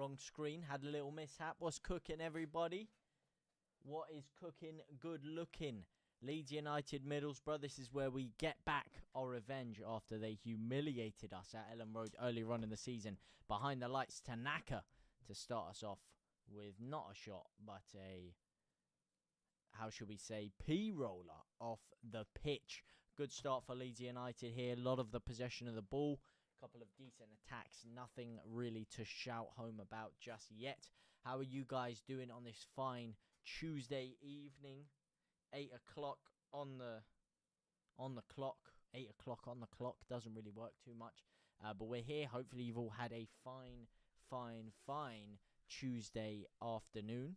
wrong screen. Had a little mishap. What's cooking, everybody? What is cooking? Good looking. Leeds United, Middlesbrough. This is where we get back our revenge after they humiliated us at Ellen Road earlier on in the season. Behind the lights, Tanaka to start us off with not a shot, but a, how should we say, P-roller off the pitch. Good start for Leeds United here. A lot of the possession of the ball. A couple of decent attacks. Nothing really to shout home about just yet. How are you guys doing on this fine Tuesday evening? 8 o'clock on the clock. 8 o'clock on the clock doesn't really work too much. But we're here. Hopefully you've all had a fine Tuesday afternoon.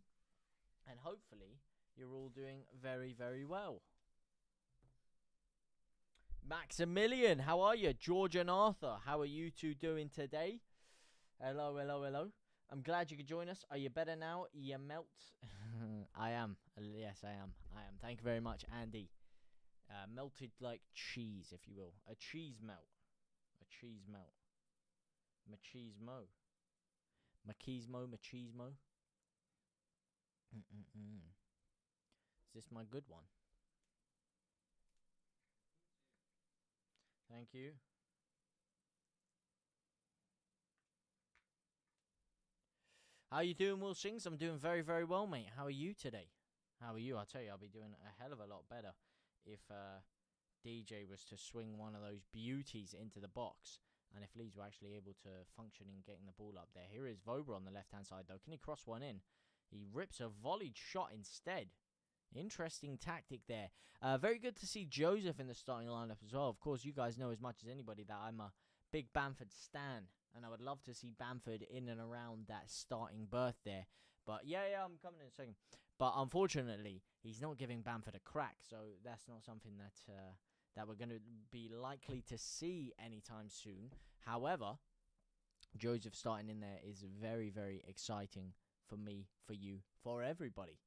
And hopefully you're all doing very, very well. Maximilian, how are you? George and Arthur, how are you two doing today? Hello, hello, hello. I'm glad you could join us. Are you better now? You melt? I am. Yes, I am. Thank you very much, Andy. Melted like cheese, if you will. A cheese melt. A cheese melt. Machismo. Machismo, machismo. Is this my good one? Thank you. How you doing, Will Sings? I'm doing very, very well, mate. How are you today? How are you? I'll tell you, I'll be doing a hell of a lot better if DJ was to swing one of those beauties into the box. And if Leeds were actually able to function in getting the ball up there. Here is Vobra on the left-hand side, though. Can he cross one in? He rips a volleyed shot instead. Interesting tactic there. Very good to see Joseph in the starting lineup as well. Of course, you guys know as much as anybody that I'm a big Bamford stan. And I would love to see Bamford in and around that starting berth there. But yeah, I'm coming in a second. But unfortunately, he's not giving Bamford a crack. So that's not something that that we're going to be likely to see anytime soon. However, Joseph starting in there is very, very exciting for me, for you, for everybody.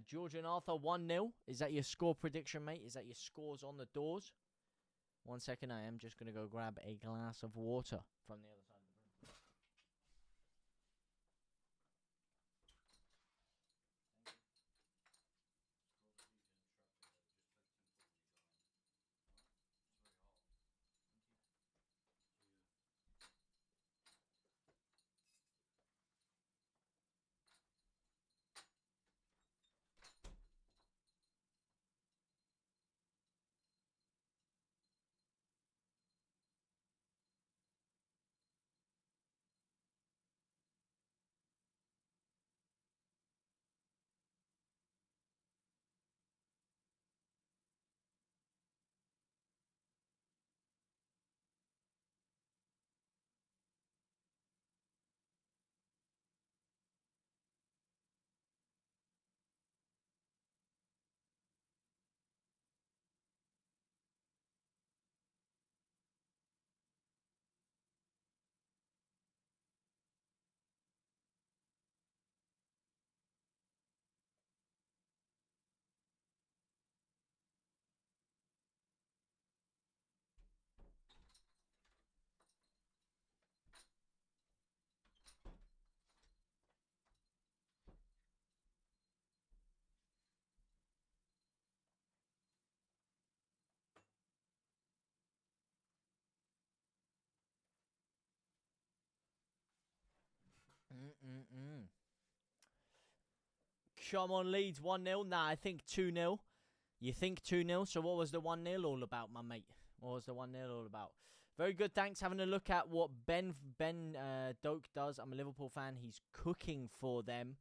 George and Arthur, 1-0. Is that your score prediction, mate? Is that your scores on the doors? 1 second, I am just going to go grab a glass of water from the other side of the room. Come on, Leeds, 1-0. Nah, I think 2-0. You think 2-0? So what was the 1-0 all about, my mate? What was the 1-0 all about? Very good, thanks. Having a look at what Ben Doak does. I'm a Liverpool fan. He's cooking for them.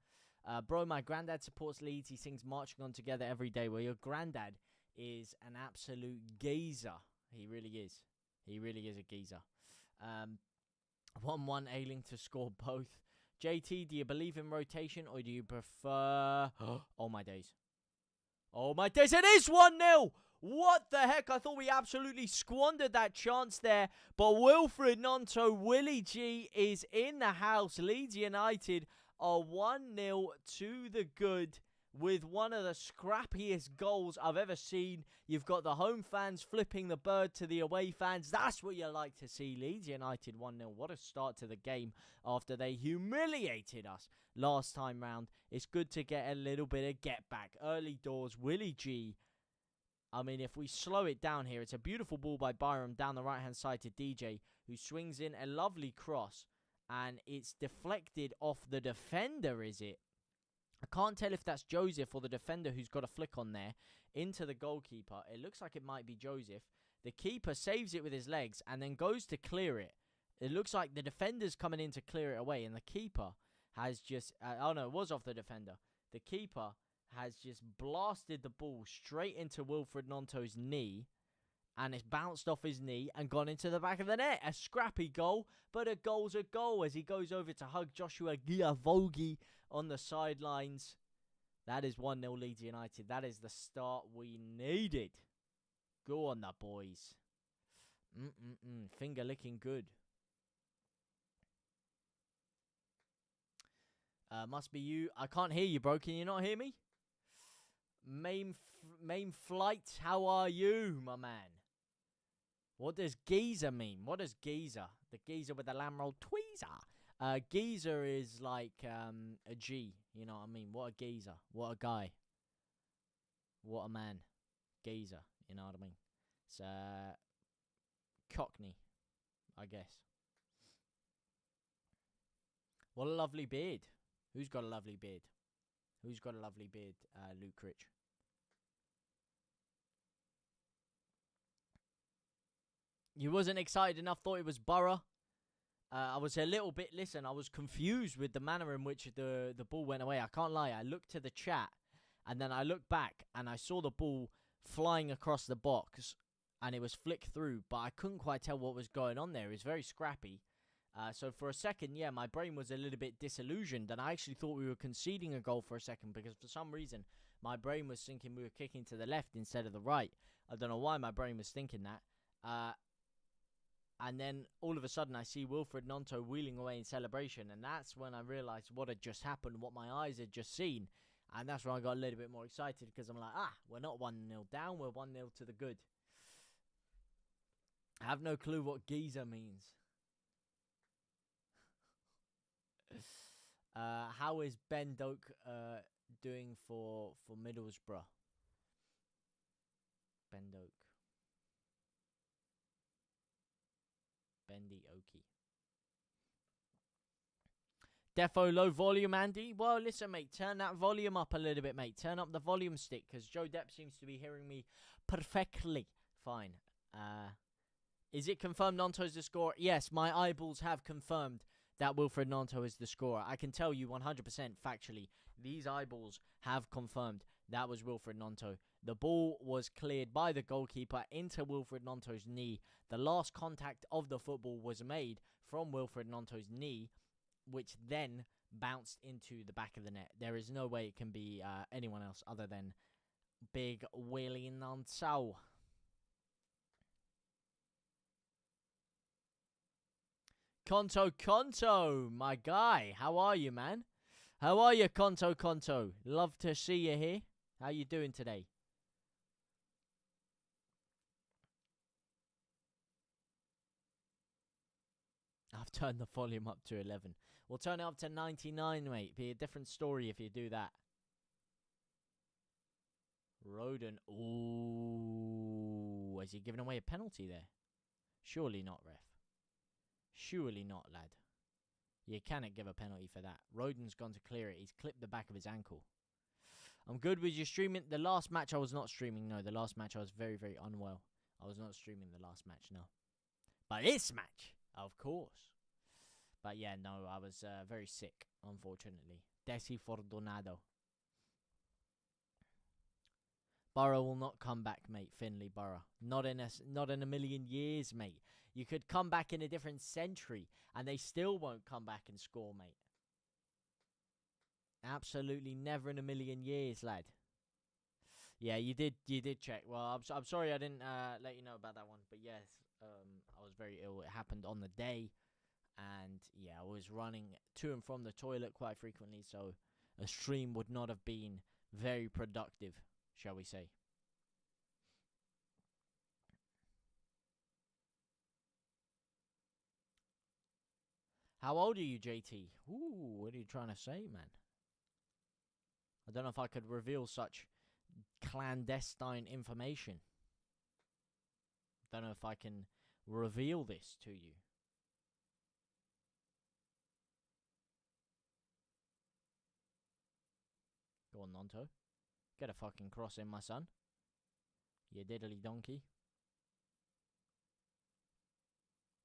Bro, my granddad supports Leeds. He sings Marching On Together every day. Well, your granddad is an absolute geezer. He really is. He really is a geezer. 1-1, Ailing to score both. JT, do you believe in rotation or do you prefer... Oh, my days. Oh, my days. It is 1-0. What the heck? I thought we absolutely squandered that chance there. But Wilfried Gnonto, Willie G, is in the house. Leeds United are 1-0 to the good with one of the scrappiest goals I've ever seen. You've got the home fans flipping the bird to the away fans. That's what you like to see. Leeds United 1-0. What a start to the game after they humiliated us last time round. It's good to get a little bit of get back. Early doors, Willie G. I mean, if we slow it down here, it's a beautiful ball by Byram down the right-hand side to DJ, who swings in a lovely cross, and it's deflected off the defender, is it? I can't tell if that's Joseph or the defender who's got a flick on there into the goalkeeper. It looks like it might be Joseph. The keeper saves it with his legs and then goes to clear it. It looks like the defender's coming in to clear it away, and the keeper has just... oh, no, it was off the defender. The keeper has just blasted the ball straight into Wilfried Gnonto's knee, and it's bounced off his knee and gone into the back of the net. A scrappy goal, but a goal's a goal as he goes over to hug Joshua Giavogi on the sidelines. That is 1-0 Leeds United. That is the start we needed. Go on, the boys. Finger licking good. Must be you. I can't hear you, bro. Can you not hear me? Main flight, how are you, my man? What does geezer mean? What does geezer? The geezer with the lamb roll tweezer. Geezer is like a G. You know what I mean? What a geezer. What a guy. What a man. Geezer. You know what I mean? It's Cockney, I guess. What a lovely beard. Who's got a lovely beard? Who's got a lovely beard? Luke Critch. You wasn't excited enough, thought it was Borough. I was a little bit, I was confused with the manner in which the ball went away. I can't lie, I looked to the chat, and then I looked back, and I saw the ball flying across the box, and it was flicked through, but I couldn't quite tell what was going on there. It was very scrappy. So for a second, yeah, my brain was a little bit disillusioned, and I actually thought we were conceding a goal for a second, because for some reason, my brain was thinking we were kicking to the left instead of the right. I don't know why my brain was thinking that. And then, all of a sudden, I see Wilfried Gnonto wheeling away in celebration. And that's when I realised what had just happened, what my eyes had just seen. And that's when I got a little bit more excited. Because I'm like, we're not 1-0 down. We're 1-0 to the good. I have no clue what geezer means. How is Ben Doak doing for Middlesbrough? Ben Doak. Bendy Okie. Defo low volume, Andy. Well, listen, mate. Turn that volume up a little bit, mate. Turn up the volume stick, because Joe Depp seems to be hearing me perfectly fine. Is it confirmed Gnonto's the scorer? Yes, my eyeballs have confirmed that Wilfried Gnonto is the scorer. I can tell you 100% factually, these eyeballs have confirmed that was Wilfried Gnonto. The ball was cleared by the goalkeeper into Wilfried Gnonto's knee. The last contact of the football was made from Wilfried Gnonto's knee, which then bounced into the back of the net. There is no way it can be anyone else other than Big Willie Gnonto. Conto, my guy. How are you, man? How are you, Conto? Love to see you here. How you doing today? I've turned the volume up to 11. We'll turn it up to 99, mate. Be a different story if you do that. Roden. Ooh. Is he giving away a penalty there? Surely not, ref. Surely not, lad. You cannot give a penalty for that. Roden's gone to clear it. He's clipped the back of his ankle. I'm good with your streaming. The last match I was not streaming. No, the last match I was very, very unwell. I was not streaming the last match, no. But this match, of course. But yeah, no, I was very sick, unfortunately. Desi Fortunado. Borough will not come back, mate. Finley Borough. Not in a million years, mate. You could come back in a different century, and they still won't come back and score, mate. Absolutely never in a million years, lad. Yeah, you did check. Well, I'm sorry I didn't let you know about that one, but yes, I was very ill. It happened on the day, and yeah, I was running to and from the toilet quite frequently, so a stream would not have been very productive, shall we say. How old are you, JT? Ooh, what are you trying to say, man? I don't know if I could reveal such clandestine information. Don't know if I can reveal this to you. Go on, Gnonto. Get a fucking cross in, my son. You diddly donkey.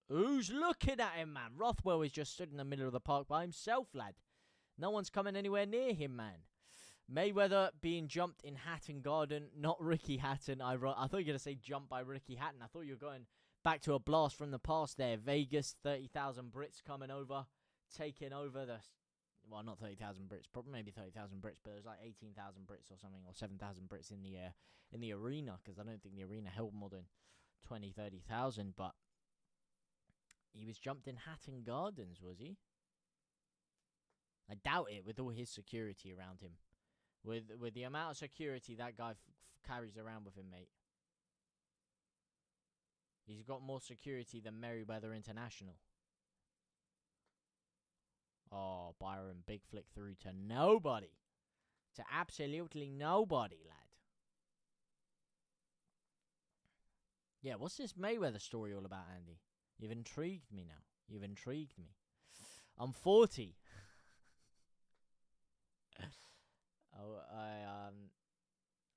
Who's looking at him, man? Rothwell is just stood in the middle of the park by himself, lad. No one's coming anywhere near him, man. Mayweather being jumped in Hatton Garden, not Ricky Hatton. I thought you were going to say jumped by Ricky Hatton. I thought you were going back to a blast from the past there. Vegas, 30,000 Brits coming over, taking over the... Well, not 30,000 Brits, probably maybe 30,000 Brits, but there's like 18,000 Brits or something, or 7,000 Brits in the arena, because I don't think the arena held more than 20, 30,000, but he was jumped in Hatton Gardens, was he? I doubt it, with all his security around him. With the amount of security that guy carries around with him, mate. He's got more security than Merryweather International. Oh, Byron, big flick through to nobody. To absolutely nobody, lad. Yeah, what's this Mayweather story all about, Andy? You've intrigued me now. You've intrigued me. I'm 40.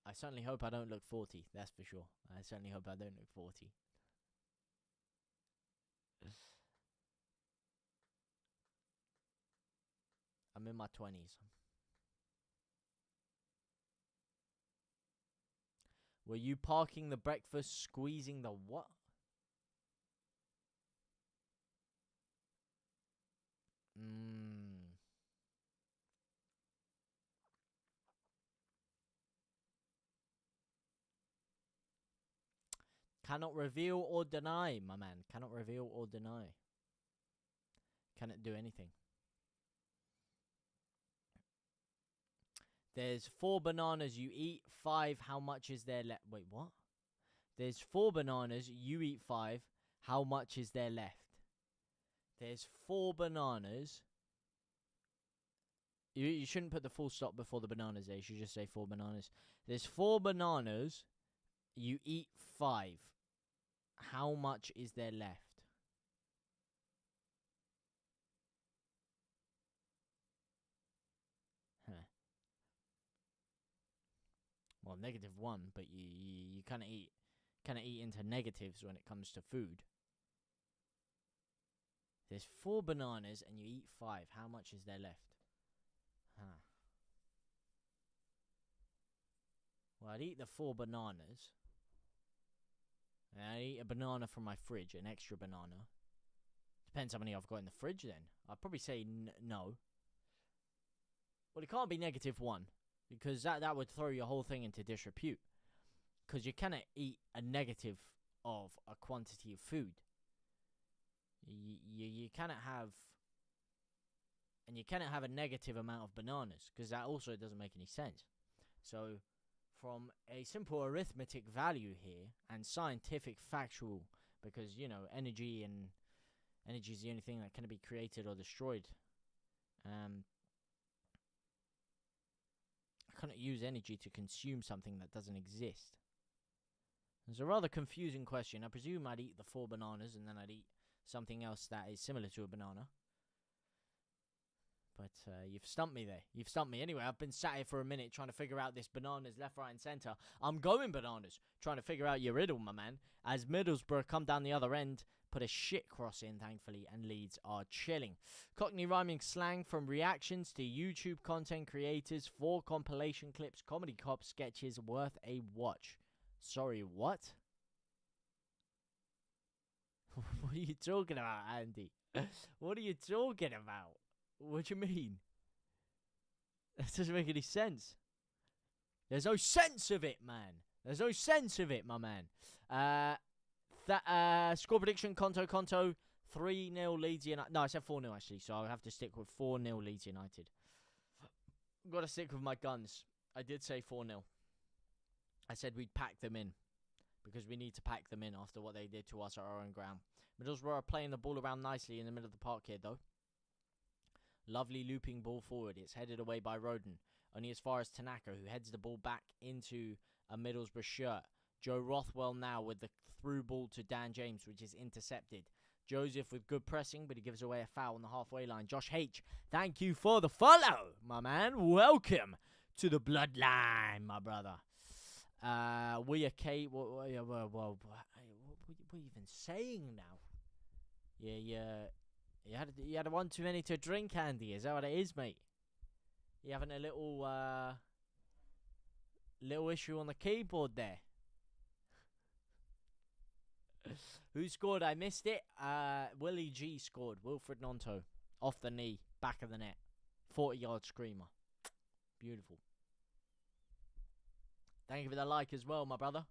I certainly hope I don't look 40. That's for sure. I certainly hope I don't look 40. I'm in my 20s. Were you parking the breakfast, squeezing the what? Cannot reveal or deny, my man. Cannot reveal or deny. Cannot do anything. There's 4 bananas, you eat 5, how much is there left? Wait, what? There's 4 bananas, you eat 5, how much is there left? There's 4 bananas. You shouldn't put the full stop before the bananas there. You should just say 4 bananas. There's 4 bananas, you eat 5. How much is there left? Well, -1, but you kind of eat into negatives when it comes to food. There's 4 bananas and you eat 5. How much is there left? Well, I'd eat the 4 bananas. And I'd eat a banana from my fridge, an extra banana. Depends how many I've got in the fridge then. I'd probably say no. Well, it can't be -1. Because that would throw your whole thing into disrepute. Because you cannot eat a negative of a quantity of food. You cannot have... And you cannot have a negative amount of bananas. Because that also doesn't make any sense. So, from a simple arithmetic value here, and scientific factual, because, you know, energy is the only thing that can be created or destroyed. I cannot use energy to consume something that doesn't exist. It's a rather confusing question. I presume I'd eat the 4 bananas and then I'd eat something else that is similar to a banana. But you've stumped me there. You've stumped me. Anyway, I've been sat here for a minute trying to figure out this bananas left, right, and centre. I'm going bananas, trying to figure out your riddle, my man. As Middlesbrough come down the other end, put a shit cross in, thankfully, and Leeds are chilling. Cockney rhyming slang from reactions to YouTube content creators, 4 compilation clips, comedy cop sketches worth a watch. Sorry, what? What are you talking about, Andy? What are you talking about? What do you mean? That doesn't make any sense. There's no sense of it, man. There's no sense of it, my man. Score prediction, Conto, 3-0 Leeds United. No, I said 4-0 actually, so I'll have to stick with 4-0 Leeds United. Got to stick with my guns. I did say 4-0. I said we'd pack them in, because we need to pack them in after what they did to us at our own ground. Middlesbrough are playing the ball around nicely in the middle of the park here, though. Lovely looping ball forward. It's headed away by Roden. Only as far as Tanaka, who heads the ball back into a Middlesbrough shirt. Joe Rothwell now with the through ball to Dan James, which is intercepted. Joseph with good pressing, but he gives away a foul on the halfway line. Josh H, thank you for the follow, my man. Welcome to the bloodline, my brother. We are Kate. What are you even saying now? Yeah. You had one too many to drink, Andy. Is that what it is, mate? You having a little issue on the keyboard there? Who scored? I missed it. Willie G scored. Wilfried Gnonto. Off the knee. Back of the net. 40-yard screamer. Beautiful. Thank you for the like as well, my brother.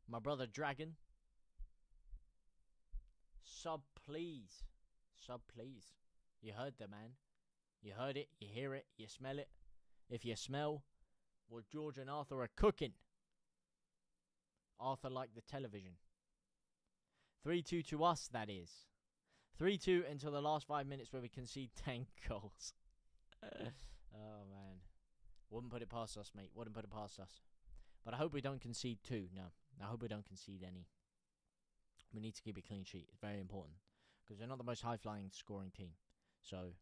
My brother Dragon. Sub, please. Sub, please. You heard the man. You heard it. You hear it. You smell it. If you smell what George and Arthur are cooking. Arthur liked the television. 3-2 to us, that is. 3-2 until the last 5 minutes where we concede 10 goals. Oh, man. Wouldn't put it past us, mate. Wouldn't put it past us. But I hope we don't concede 2. No. I hope we don't concede any. We need to keep a clean sheet. It's very important. Because we're not the most high-flying scoring team. So,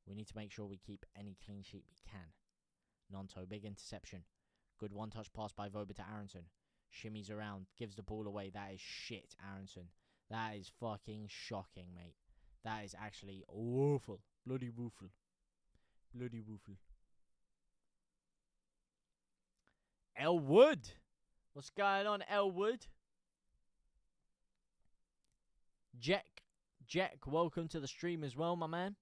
we need to make sure we keep any clean sheet we can. Gnonto, big interception. Good one-touch pass by Voba to Aronson. Shimmies around, gives the ball away. That is shit, Aronson. That is fucking shocking, mate. That is actually woeful. Bloody woeful. Bloody woeful. Elwood! What's going on, Elwood? Jack, welcome to the stream as well, my man.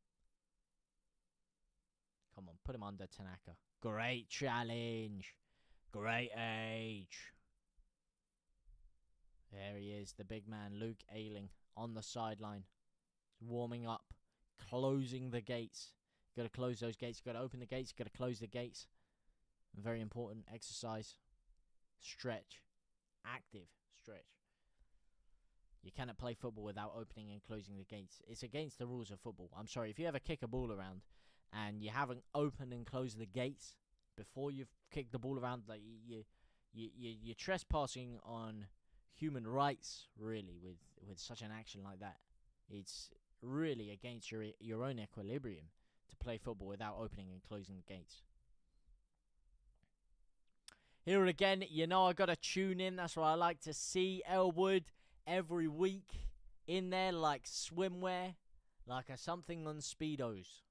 Come on, put him under Tanaka. Great challenge. Great age. There he is, the big man, Luke Ayling, on the sideline. Warming up, closing the gates. Got to close those gates, got to open the gates, got to close the gates. Very important exercise. Stretch. Active stretch. You cannot play football without opening and closing the gates. It's against the rules of football. I'm sorry, if you ever kick a ball around and you haven't opened and closed the gates before you've kicked the ball around, like you're trespassing on human rights, really, with such an action like that. It's really against your own equilibrium to play football without opening and closing the gates. Here again, you know I got to tune in. That's what I like to see. Elwood every week in there like swimwear, like a something on Speedos.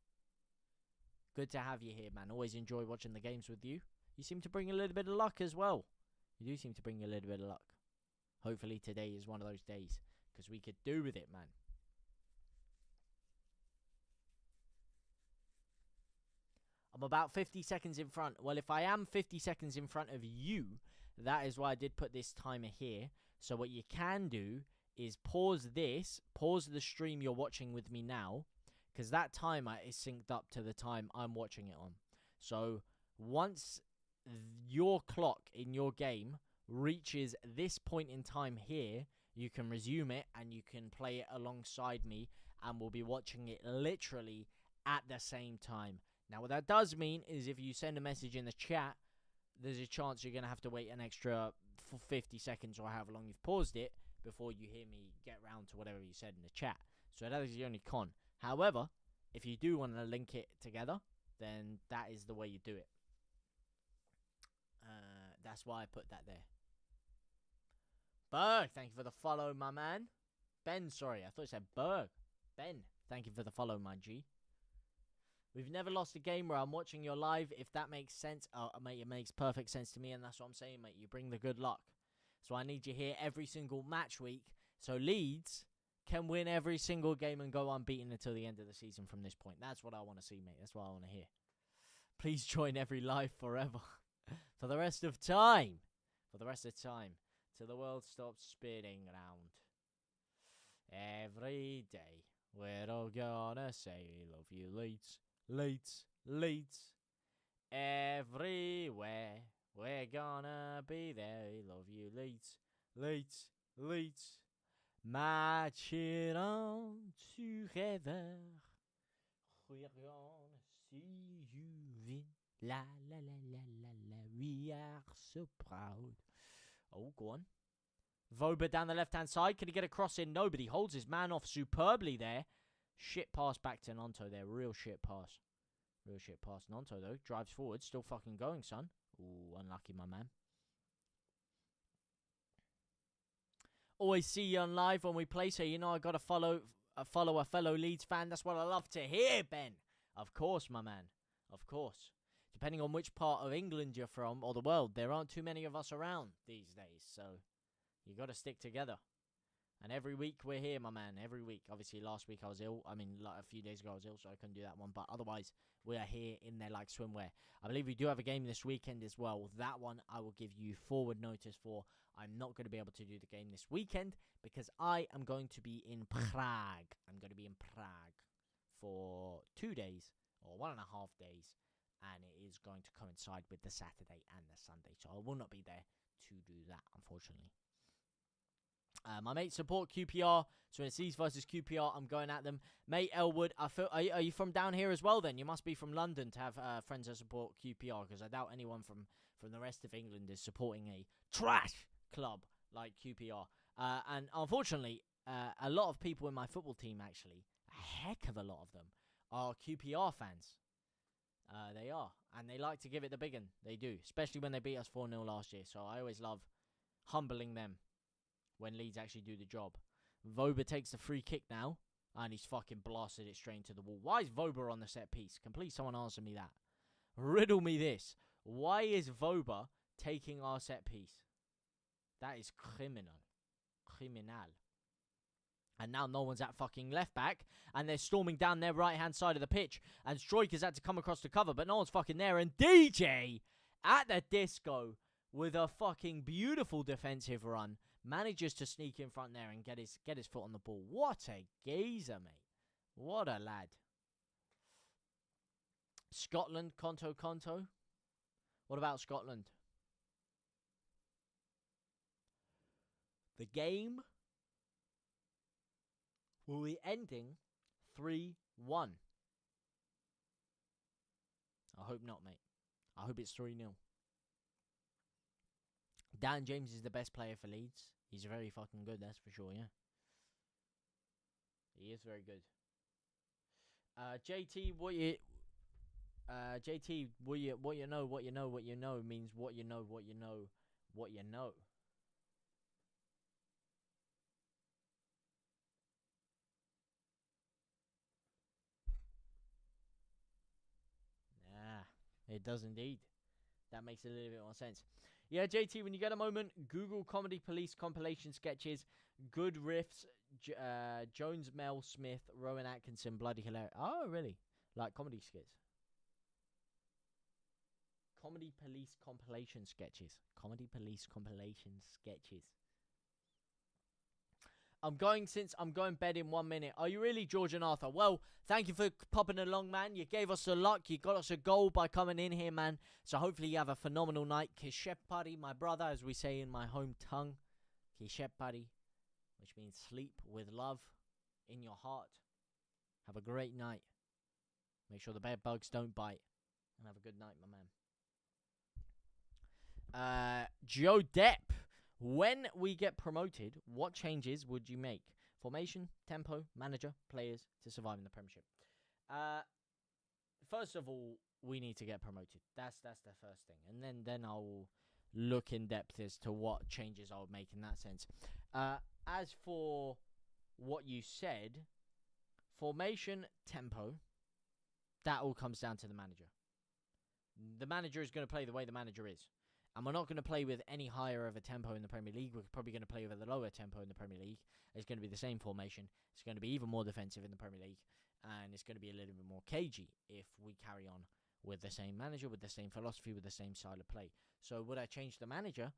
Good to have you here, man. Always enjoy watching the games with you. You seem to bring a little bit of luck as well. You do seem to bring a little bit of luck. Hopefully today is one of those days, because we could do with it, man. I'm about 50 seconds in front. Well, if I am 50 seconds in front of you, that is why I did put this timer here. So what you can do is pause this, pause the stream you're watching with me now, because that timer is synced up to the time I'm watching it on. So once your clock in your game reaches this point in time here, you can resume it and you can play it alongside me, and we'll be watching it literally at the same time. Now, what that does mean is if you send a message in the chat, there's a chance you're going to have to wait an extra 50 seconds or however long you've paused it before you hear me get round to whatever you said in the chat. So that is the only con. However, if you do want to link it together, then that is the way you do it. That's why I put that there. Berg, thank you for the follow, my man. Ben, sorry, I thought it said Berg. Ben, thank you for the follow, my G. We've never lost a game where I'm watching your live, if that makes sense. Oh, mate, it makes perfect sense to me, and that's what I'm saying, mate. You bring the good luck. So I need you here every single match week, so Leeds can win every single game and go unbeaten until the end of the season from this point. That's what I want to see, mate. That's what I want to hear. Please join every live forever. For the rest of time. For the rest of time. Till the world stops spinning round. Every day we're all gonna say we love you, Leeds. Leeds, Leeds. everywhere. We're gonna be there. We love you, Leeds, Leeds, Leeds. Marching on together. We're gonna see you win. La la la la la la. We are so proud. Oh, go on. Voba down the left-hand side. Can he get a cross in? Nobody holds his man off superbly there. Shit pass back to Gnonto there. Real shit pass. Real shit pass. Gnonto, though, drives forward. Still fucking going, son. Ooh, unlucky, my man. Always see you on live when we play, so you know I got to follow a fellow Leeds fan. That's what I love to hear, Ben. Of course, my man. Of course. Depending on which part of England you're from, or the world, there aren't too many of us around these days, so you got to stick together. And every week we're here, my man. Every week. Obviously, last week I was ill. I mean, like a few days ago I was ill, so I couldn't do that one. But otherwise, we are here in there like swimwear. I believe we do have a game this weekend as well. That one I will give you forward notice for. I'm not going to be able to do the game this weekend because I am going to be in Prague. I'm going to be in Prague for 2 days or 1.5 days. And it is going to coincide with the Saturday and the Sunday. So I will not be there to do that, unfortunately. My mates support QPR, so when it's Leeds versus QPR, I'm going at them. Mate Elwood, are you from down here as well then? You must be from London to have friends that support QPR, because I doubt anyone from the rest of England is supporting a trash club like QPR. And unfortunately, a lot of people in my football team, actually, a heck of a lot of them, are QPR fans. They are, and they like to give it the big one. They do, especially when they beat us 4-0 last year, so I always love humbling them when Leeds actually do the job. Voba takes the free kick now, and he's fucking blasted it straight into the wall. Why is Voba on the set piece? Can please someone answer me that? Riddle me this. Why is Voba taking our set piece? That is criminal. Criminal. And now no one's at fucking left back, and they're storming down their right-hand side of the pitch, and Stroikers had to come across the cover, but no one's fucking there, and DJ at the disco with a fucking beautiful defensive run manages to sneak in front there and get his foot on the ball. What a geezer, mate. What a lad. Scotland, Conto. What about Scotland? The game will be ending 3-1. I hope not, mate. I hope it's 3-0. Dan James is the best player for Leeds. He's very fucking good, that's for sure, yeah. He is very good. JT, what you know means what you know. It does indeed. That makes a little bit more sense. Yeah, JT, when you get a moment, Google Comedy Police compilation sketches, good riffs, Jones, Mel Smith, Rowan Atkinson, bloody hilarious. Oh, really? Like comedy skits? Comedy Police compilation sketches. Comedy Police compilation sketches. I'm going bed in 1 minute. Are you really, George and Arthur? Well, thank you for popping along, man. You gave us the luck. You got us a goal by coming in here, man. So hopefully you have a phenomenal night. Kishepari, my brother, as we say in my home tongue. Kishepari, which means sleep with love in your heart. Have a great night. Make sure the bed bugs don't bite. And have a good night, my man. Joe Depp. When we get promoted, what changes would you make? Formation, tempo, manager, players to survive in the Premiership. First of all, we need to get promoted. That's the first thing. And then I'll look in depth as to what changes I would make in that sense. As for what you said, formation, tempo, that all comes down to the manager. The manager is going to play the way the manager is. And we're not going to play with any higher of a tempo in the Premier League. We're probably going to play with a lower tempo in the Premier League. It's going to be the same formation. It's going to be even more defensive in the Premier League. And it's going to be a little bit more cagey if we carry on with the same manager, with the same philosophy, with the same style of play. So would I change the manager?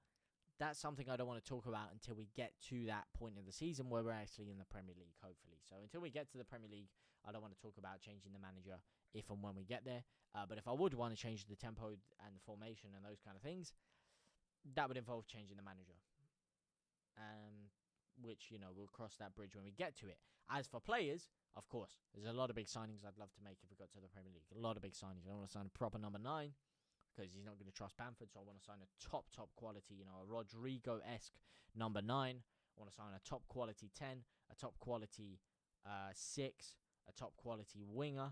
That's something I don't want to talk about until we get to that point of the season where we're actually in the Premier League, hopefully. So until we get to the Premier League, I don't want to talk about changing the manager if and when we get there. But if I would want to change the tempo and the formation and those kind of things, that would involve changing the manager. Which, we'll cross that bridge when we get to it. As for players, of course, there's a lot of big signings I'd love to make if we got to the Premier League. A lot of big signings. I want to sign a proper number 9 because he's not going to trust Bamford, so I want to sign a top quality, a Rodrigo-esque number 9. I want to sign a top quality 10, a top quality 6, a top quality winger,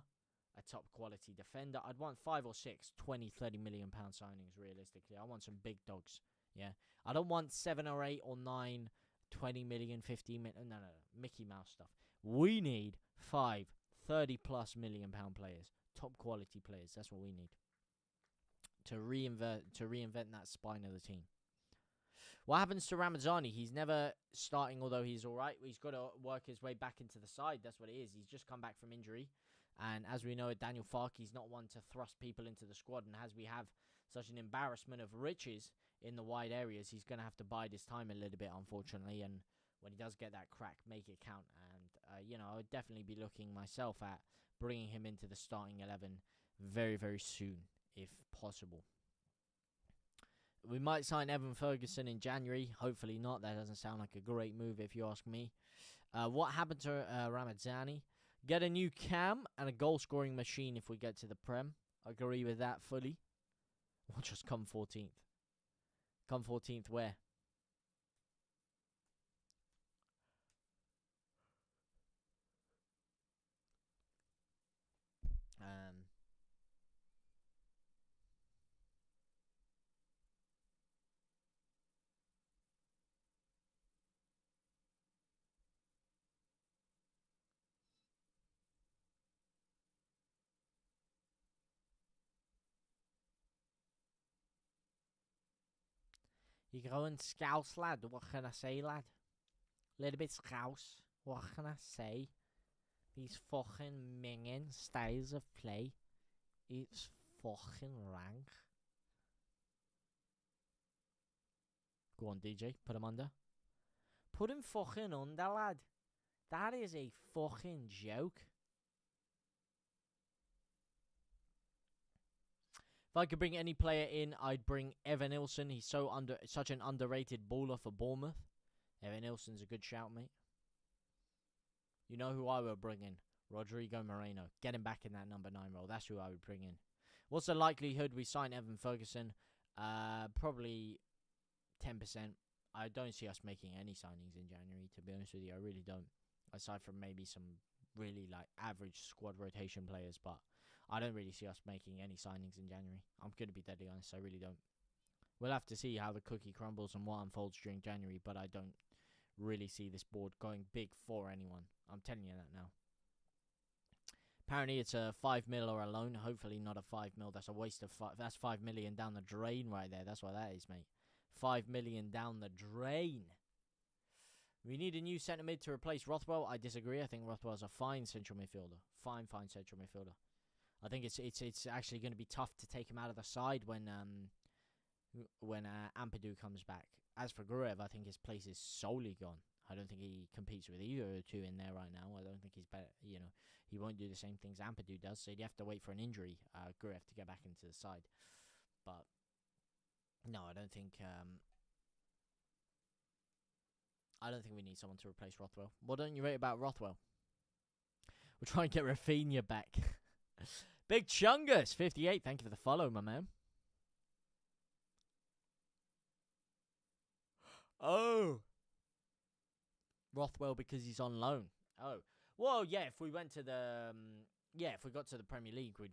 a top quality defender. I'd want 5 or 6 20, 30 million pound signings realistically. I want some big dogs. Yeah. I don't want 7 or 8 or 9 20 million, 15 million. No. Mickey Mouse stuff. We need 5 30 plus million pound players. Top quality players. That's what we need. To reinvent that spine of the team. What happens to Ramazani? He's never starting, although he's alright. He's got to work his way back into the side. That's what it is. He's just come back from injury. And as we know, Daniel Farke's not one to thrust people into the squad. And as we have such an embarrassment of riches in the wide areas, he's going to have to bide his time a little bit, unfortunately. And when he does get that crack, make it count. And, I would definitely be looking myself at bringing him into the starting 11 very, very soon, if possible. We might sign Evan Ferguson in January. Hopefully not. That doesn't sound like a great move if you ask me. What happened to Ramazani? Get a new cam and a goal-scoring machine if we get to the Prem. I agree with that fully. We'll just come 14th. Come 14th where? You're going scouse, lad. What can I say, lad? Little bit scouse. What can I say? These fucking minging styles of play. It's fucking rank. Go on, DJ. Put him under. Put him fucking under, lad. That is a fucking joke. If I could bring any player in, I'd bring Evan Nilsson. He's such an underrated baller for Bournemouth. Evan Nilsson's a good shout, mate. You know who I would bring in? Rodrigo Moreno. Get him back in that number 9 role. That's who I would bring in. What's the likelihood we sign Evan Ferguson? Probably 10%. I don't see us making any signings in January, to be honest with you. I really don't. Aside from maybe some really average squad rotation players, but I don't really see us making any signings in January. I'm going to be deadly honest. I really don't. We'll have to see how the cookie crumbles and what unfolds during January, but I don't really see this board going big for anyone. I'm telling you that now. Apparently it's a 5 mil or a loan. Hopefully not a 5 mil. That's a waste of that's 5 million down the drain right there. That's what that is, mate. 5 million down the drain. We need a new centre mid to replace Rothwell. I disagree. I think Rothwell's a fine central midfielder. Fine central midfielder. I think it's actually going to be tough to take him out of the side when Ampadu comes back. As for Gruev, I think his place is solely gone. I don't think he competes with either of the two in there right now. I don't think he's better. He won't do the same things Ampadu does. So you'd have to wait for an injury, Gruev, to get back into the side. But no, I don't think we need someone to replace Rothwell. What don't you rate about Rothwell? We'll try and get Rafinha back. Big Chungus, 58. Thank you for the follow, my man. Oh. Rothwell because he's on loan. Oh. Well, yeah, if we went to the... if we got to the Premier League, we'd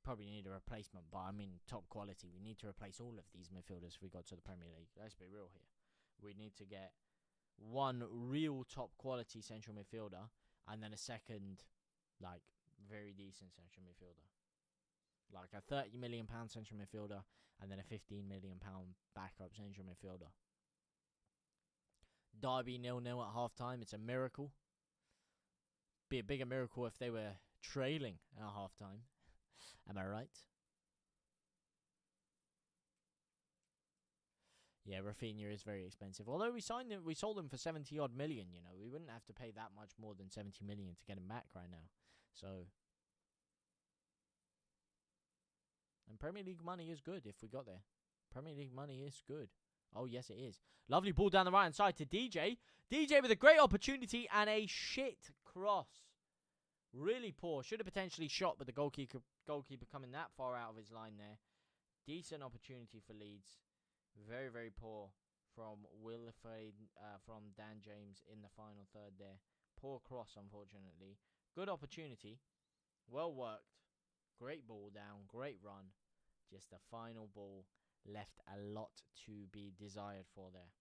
probably need a replacement. But, I mean, top quality. We need to replace all of these midfielders if we got to the Premier League. Let's be real here. We need to get one real top quality central midfielder and then a second, very decent central midfielder. Like a £30 million central midfielder and then a £15 million backup central midfielder. Derby 0-0 at half-time. It's a miracle. Be a bigger miracle if they were trailing at half-time. Am I right? Yeah, Rafinha is very expensive. Although we sold him for 70 odd million, we wouldn't have to pay that much more than 70 million to get him back right now. So, and Premier League money is good if we got there. Premier League money is good. Oh, yes, it is. Lovely ball down the right-hand side to DJ. DJ with a great opportunity and a shit cross. Really poor. Should have potentially shot, but the goalkeeper coming that far out of his line there. Decent opportunity for Leeds. Very, very poor from Wilfried, from Dan James in the final third there. Poor cross, unfortunately. Good opportunity. Well worked. Great ball down. Great run. Just the final ball left a lot to be desired for there.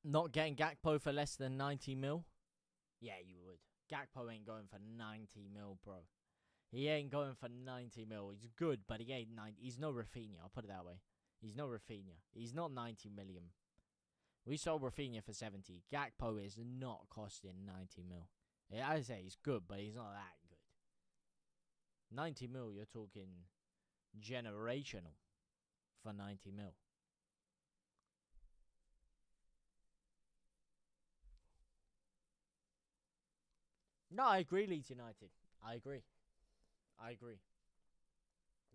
Not getting Gakpo for less than 90 mil? Yeah, you would. Gakpo ain't going for 90 mil, bro. He ain't going for 90 mil. He's good, but he ain't 90. He's no Rafinha, I'll put it that way. He's no Rafinha. He's not 90 million. We sold Rafinha for 70. Gakpo is not costing 90 mil. Yeah, I say he's good, but he's not that good. 90 mil, you're talking generational for 90 mil. No, I agree, Leeds United. I agree.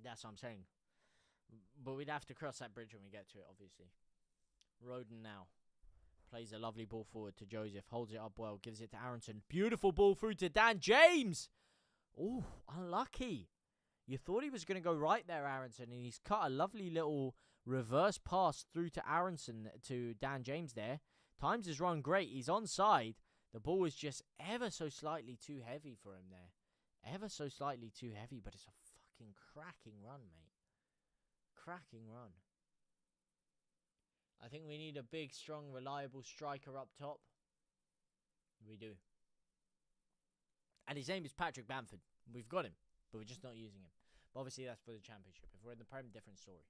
That's what I'm saying. But we'd have to cross that bridge when we get to it, obviously. Roden now. Plays a lovely ball forward to Joseph. Holds it up well. Gives it to Aronson. Beautiful ball through to Dan James. Oh, unlucky. You thought he was going to go right there, Aronson. And he's cut a lovely little reverse pass through to Aronson, to Dan James there. Times his run great. He's onside. The ball was just ever so slightly too heavy for him there. Ever so slightly too heavy, but it's a fucking cracking run, mate. Cracking run. I think we need a big, strong, reliable striker up top. We do. And his name is Patrick Bamford. We've got him, but we're just not using him. But obviously that's for the Championship. If we're in the Prem, different story.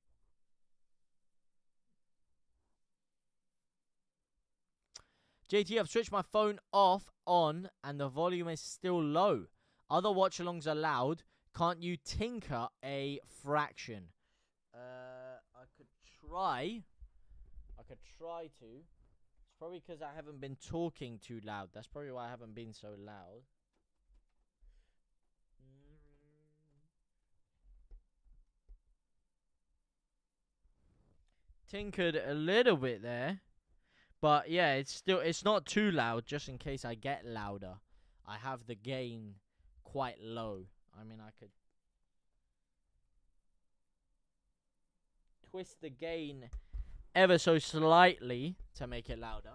JT, I've switched my phone off, on, and the volume is still low. Other watch-alongs are loud. Can't you tinker a fraction? I could try. To. It's probably because I haven't been talking too loud. That's probably why I haven't been so loud. Tinkered a little bit there. But yeah, it's not too loud, just in case I get louder. I have the gain quite low. I mean, I could twist the gain ever so slightly to make it louder.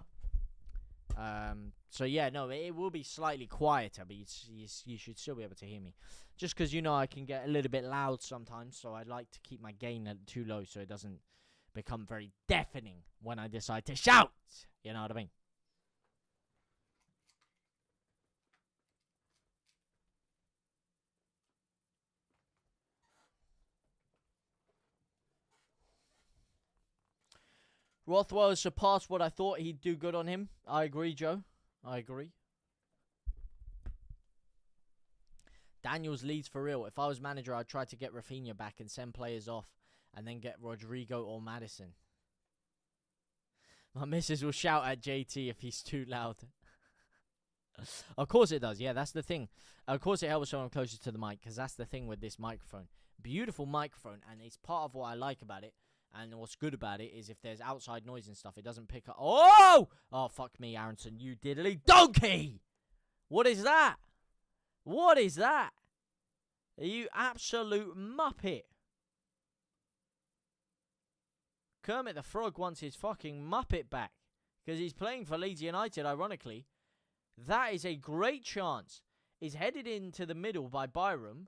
So yeah, no, it will be slightly quieter, but you should still be able to hear me. Just because, you know, I can get a little bit loud sometimes, so I like to keep my gain too low so it doesn't become very deafening when I decide to shout. You know what I mean? Rothwell has surpassed what I thought he'd do good on him. I agree, Joe. I agree. Daniels leads for real. If I was manager, I'd try to get Rafinha back and send players off and then get Rodrigo or Maddison. My missus will shout at JT if he's too loud. Of course it does. Yeah, that's the thing. Of course it helps when I'm closer to the mic, because that's the thing with this microphone. Beautiful microphone, and it's part of what I like about it. And what's good about it is if there's outside noise and stuff, it doesn't pick up. Oh! Oh, fuck me, Aronson, you diddly donkey! What is that? What is that? You absolute muppet. Kermit the Frog wants his fucking muppet back. Because he's playing for Leeds United, ironically. That is a great chance. Is headed into the middle by Byram.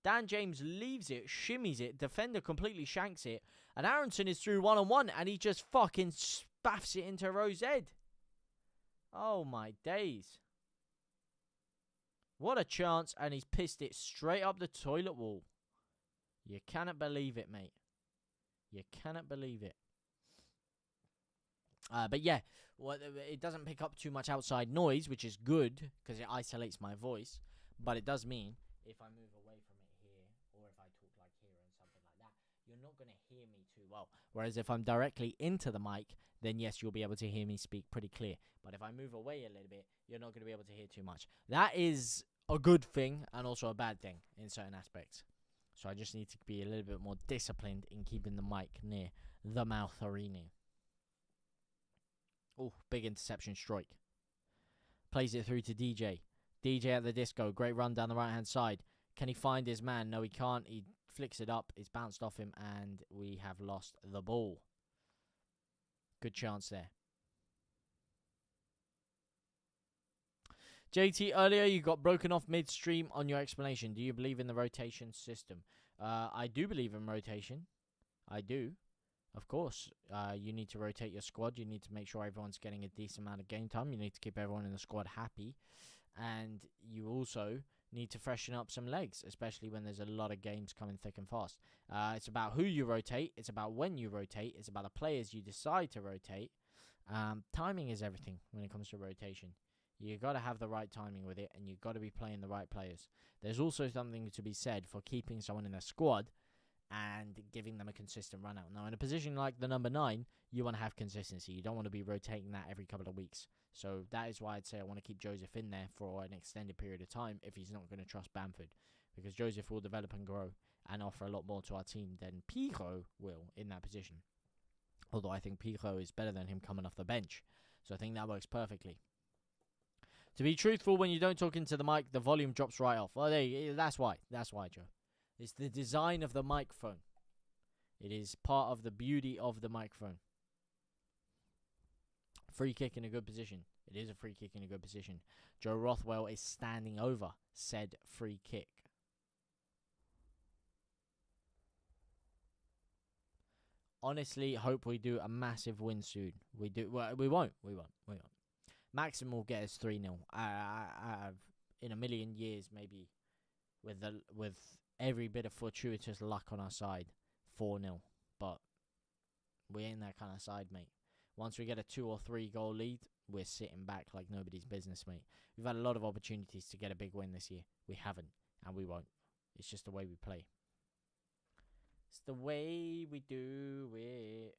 Dan James leaves it, shimmies it. Defender completely shanks it. And Aronson is through one-on-one. And he just fucking spaffs it into Rosehead. Oh my days. What a chance, and he's pissed it straight up the toilet wall. You cannot believe it, mate. You cannot believe it. But yeah, it doesn't pick up too much outside noise, which is good because it isolates my voice. But it does mean if I move away from it here, or if I talk like here and something like that, you're not going to hear me too well. Whereas if I'm directly into the mic, then yes, you'll be able to hear me speak pretty clear. But if I move away a little bit, you're not going to be able to hear too much. That is a good thing and also a bad thing in certain aspects. So I just need to be a little bit more disciplined in keeping the mic near the mouth arena. Oh, big interception strike. Plays it through to DJ. DJ at the disco. Great run down the right-hand side. Can he find his man? No, he can't. He flicks it up. It's bounced off him, and we have lost the ball. Good chance there. JT, earlier you got broken off midstream on your explanation. Do you believe in the rotation system? I do believe in rotation. I do. Of course, you need to rotate your squad. You need to make sure everyone's getting a decent amount of game time. You need to keep everyone in the squad happy. And you also need to freshen up some legs, especially when there's a lot of games coming thick and fast. It's about who you rotate. It's about when you rotate. It's about the players you decide to rotate. Timing is everything when it comes to rotation. You got to have the right timing with it, and you've got to be playing the right players. There's also something to be said for keeping someone in a squad and giving them a consistent run out. Now, in a position like the number 9, you want to have consistency. You don't want to be rotating that every couple of weeks. So that is why I'd say I want to keep Joseph in there for an extended period of time if he's not going to trust Bamford. Because Joseph will develop and grow and offer a lot more to our team than Pico will in that position. Although I think Pico is better than him coming off the bench. So I think that works perfectly. To be truthful, when you don't talk into the mic, the volume drops right off. Well, that's why. That's why, Joe. It's the design of the microphone. It is part of the beauty of the microphone. Free kick in a good position. It is a free kick in a good position. Joe Rothwell is standing over said free kick. Honestly, hope we do a massive win soon. We do. Well, we won't. Maximum will get us 3-0. In a million years, maybe, with every bit of fortuitous luck on our side, 4-0. But we ain't that kind of side, mate. Once we get a 2 or 3 goal lead, we're sitting back like nobody's business, mate. We've had a lot of opportunities to get a big win this year. We haven't, and we won't. It's just the way we play. It's the way we do it.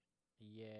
Yeah.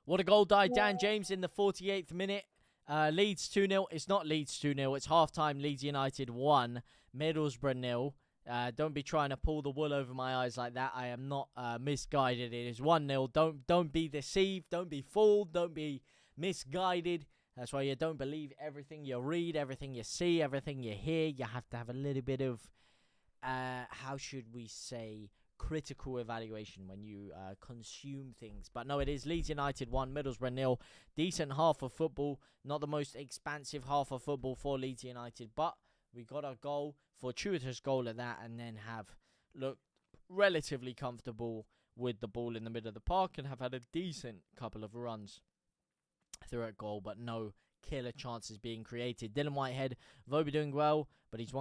What a goal by Dan James in the 48th minute. Leeds 2-0. It's not Leeds 2-0. It's half-time. Leeds United 1. Middlesbrough 0. Don't be trying to pull the wool over my eyes like that. I am not misguided. It is 1-0. Don't be deceived. Don't be fooled. Don't be misguided. That's why you don't believe everything you read, everything you see, everything you hear. You have to have a little bit of, how should we say, critical evaluation when you consume things. But no, it is Leeds United 1, Middlesbrough 0. Decent half of football. Not the most expansive half of football for Leeds United, but we got a goal, fortuitous goal at that, and then have looked relatively comfortable with the ball in the middle of the park and have had a decent couple of runs through a goal, but no killer chances being created. Dylan Whitehead, Voby doing well, but he's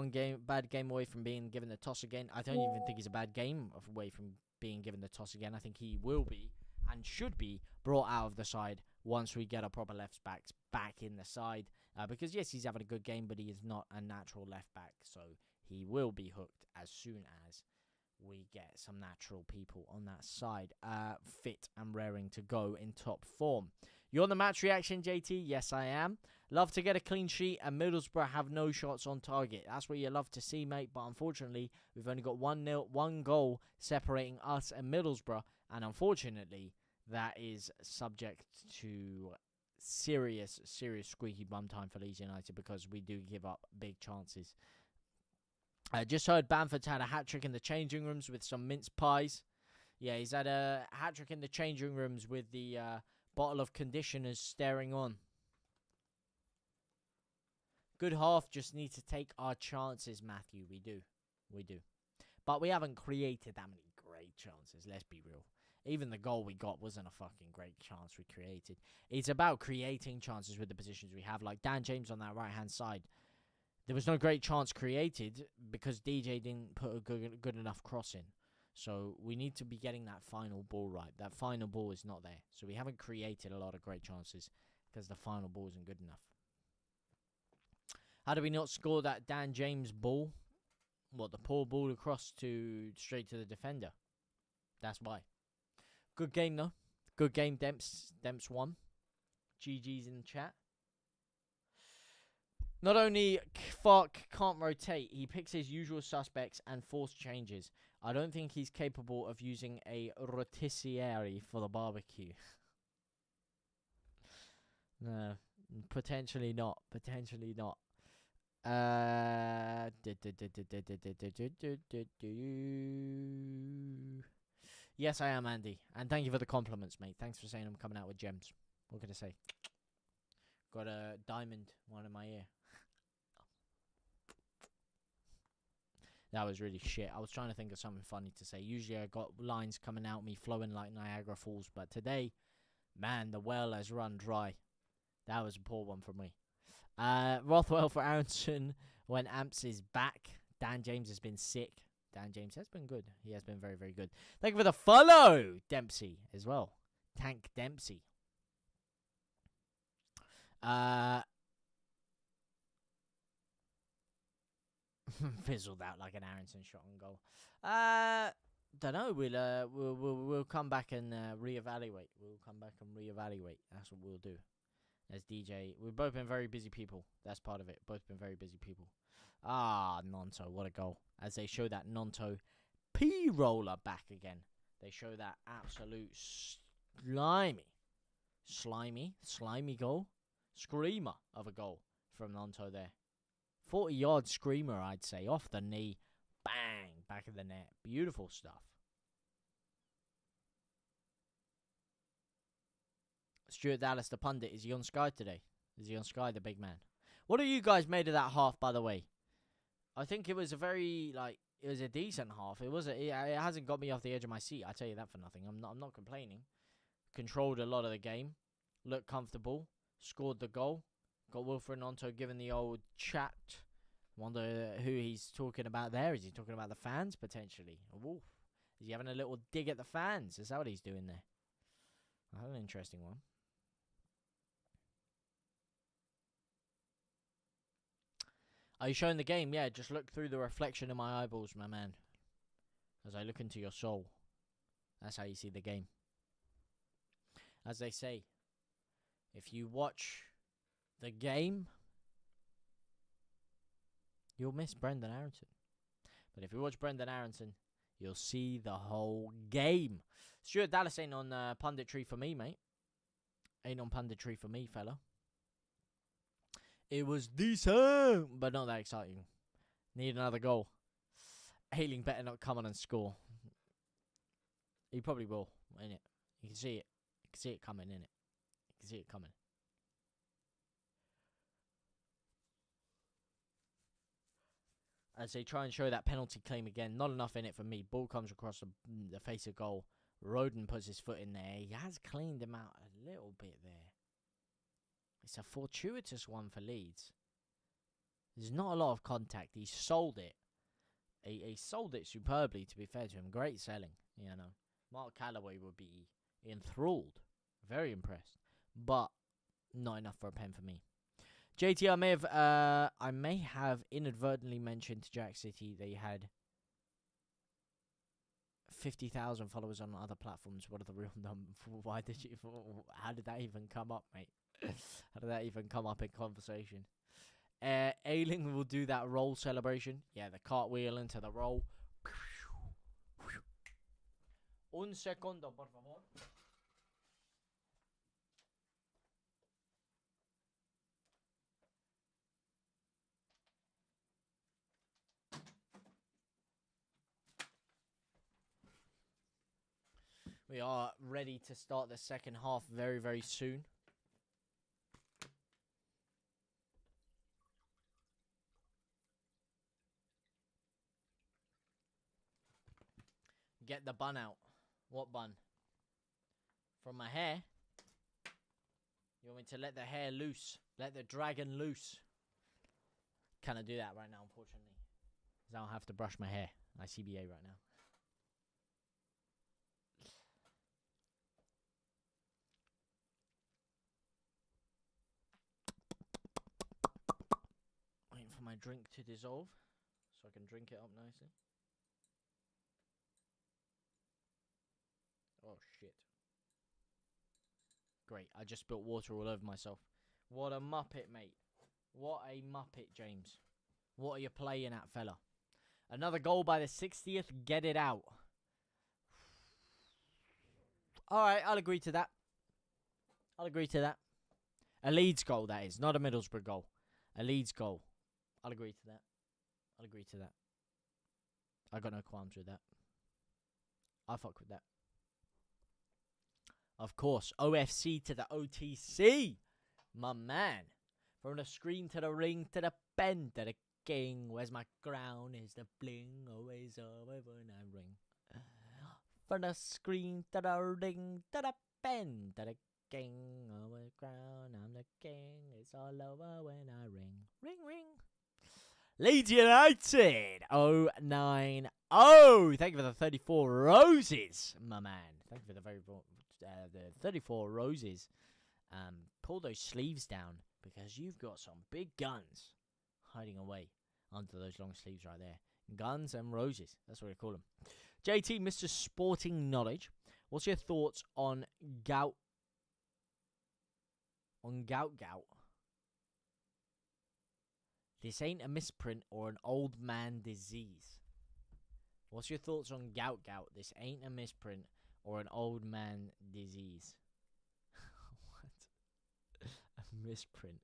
bad game away from being given the toss again. I don't even think he's a bad game away from being given the toss again. I think he will be and should be brought out of the side once we get a proper left back back in the side. Because yes, he's having a good game, but he is not a natural left back, so he will be hooked as soon as we get some natural people on that side fit and raring to go in top form. You on the match reaction, JT? Yes, I am. Love to get a clean sheet, and Middlesbrough have no shots on target. That's what you love to see, mate. But unfortunately, we've only got 1-0, one goal separating us and Middlesbrough, and unfortunately, that is subject to serious squeaky bum time for Leeds United because we do give up big chances. I just heard Bamford's had a hat-trick in the changing rooms with some mince pies. Yeah, he's had a hat-trick in the changing rooms with the bottle of conditioners staring on. Good half, just need to take our chances, Matthew. We do. But we haven't created that many great chances, let's be real. Even the goal we got wasn't a fucking great chance we created. It's about creating chances with the positions we have. Like Dan James on that right-hand side. There was no great chance created because DJ didn't put a good enough cross in. So we need to be getting that final ball right. That final ball is not there. So we haven't created a lot of great chances because the final ball isn't good enough. How do we not score that Dan James ball? What, the poor ball across straight to the defender? That's why. Good game, though. Good game, Demps. Demps won. GG's in the chat. Not only Fark can't rotate, he picks his usual suspects and force changes. I don't think he's capable of using a rotisserie for the barbecue. No, potentially not. Potentially not. Yes, I am, Andy. And thank you for the compliments, mate. Thanks for saying I'm coming out with gems. What can I say? Got a diamond one in my ear. That was really shit. I was trying to think of something funny to say. Usually I got lines coming out me flowing like Niagara Falls. But today, man, the well has run dry. That was a poor one for me. Rothwell for Aronson when Amps is back. Dan James has been sick. Dan James has been good. He has been very, very good. Thank you for the follow, Dempsey, as well. Tank Dempsey. Fizzled out like an Aronson shot on goal. Don't know. We'll come back and reevaluate. We'll come back and reevaluate. That's what we'll do. As DJ, we've both been very busy people. That's part of it. Both been very busy people. Gnonto, what a goal. As they show that Gnonto P-roller back again. They show that absolute slimy goal. Screamer of a goal from Gnonto there. 40-yard screamer, I'd say. Off the knee. Bang. Back of the net. Beautiful stuff. Stuart Dallas, the pundit. Is he on Sky today? Is he on Sky, the big man? What have you guys made of that half, by the way? I think it was a very, it was a decent half. It hasn't got me off the edge of my seat. I tell you that for nothing. I'm not complaining. Controlled a lot of the game. Looked comfortable. Scored the goal. Got Wilfried Gnonto giving the old chat. Wonder who he's talking about there. Is he talking about the fans, potentially? Ooh. Is he having a little dig at the fans? Is that what he's doing there? That's an interesting one. Are you showing the game? Yeah, just look through the reflection in my eyeballs, my man. As I look into your soul. That's how you see the game. As they say, if you watch the game, you'll miss Brendan Aronson. But if you watch Brendan Aronson, you'll see the whole game. Stuart Dallas ain't on punditry for me, mate. Ain't on punditry for me, fella. It was decent, but not that exciting. Need another goal. Ayling better not come on and score. He probably will, innit? You can see it. You can see it coming, innit? You can see it coming. As they try and show that penalty claim again. Not enough in it for me. Ball comes across the face of goal. Roden puts his foot in there. He has cleaned him out a little bit there. It's a fortuitous one for Leeds. There's not a lot of contact. He sold it. He sold it superbly, to be fair to him. Great selling, you know. Mark Callaway would be enthralled. Very impressed. But not enough for a pen for me. JT, I may have inadvertently mentioned to Jack City they had 50,000 followers on other platforms. What are the real numbers? Why did you? How did that even come up, mate? How did that even come up in conversation? Ayling will do that roll celebration. Yeah, the cartwheel into the roll. Un segundo, por favor. We are ready to start the second half very, very soon. Get the bun out. What bun? From my hair? You want me to let the hair loose? Let the dragon loose? Can I do that right now, unfortunately? Because I don't have to brush my hair. I CBA right now. Waiting for my drink to dissolve so I can drink it up nicely. Oh, shit. Great. I just spilled water all over myself. What a muppet, mate. What a muppet, James. What are you playing at, fella? Another goal by the 60th. Get it out. Alright, I'll agree to that. I'll agree to that. A Leeds goal, that is. Not a Middlesbrough goal. A Leeds goal. I'll agree to that. I'll agree to that. I got no qualms with that. I fuck with that. Of course, OFC to the OTC. My man. From the screen to the ring to the pen to the king. Where's my crown? Is the bling always over when I ring? From the screen to the ring to the pen to the king. Always crown, I'm the king. It's all over when I ring. Ring, ring. Leeds United 090. Thank you for the 34 roses, my man. Thank you for the 34 roses. Pull those sleeves down because you've got some big guns hiding away under those long sleeves right there. Guns and roses. That's what we call them. JT, Mr. Sporting Knowledge. What's your thoughts on gout? This ain't a misprint or an old man disease. What's your thoughts on gout? This ain't a misprint or an old man disease. What? A misprint.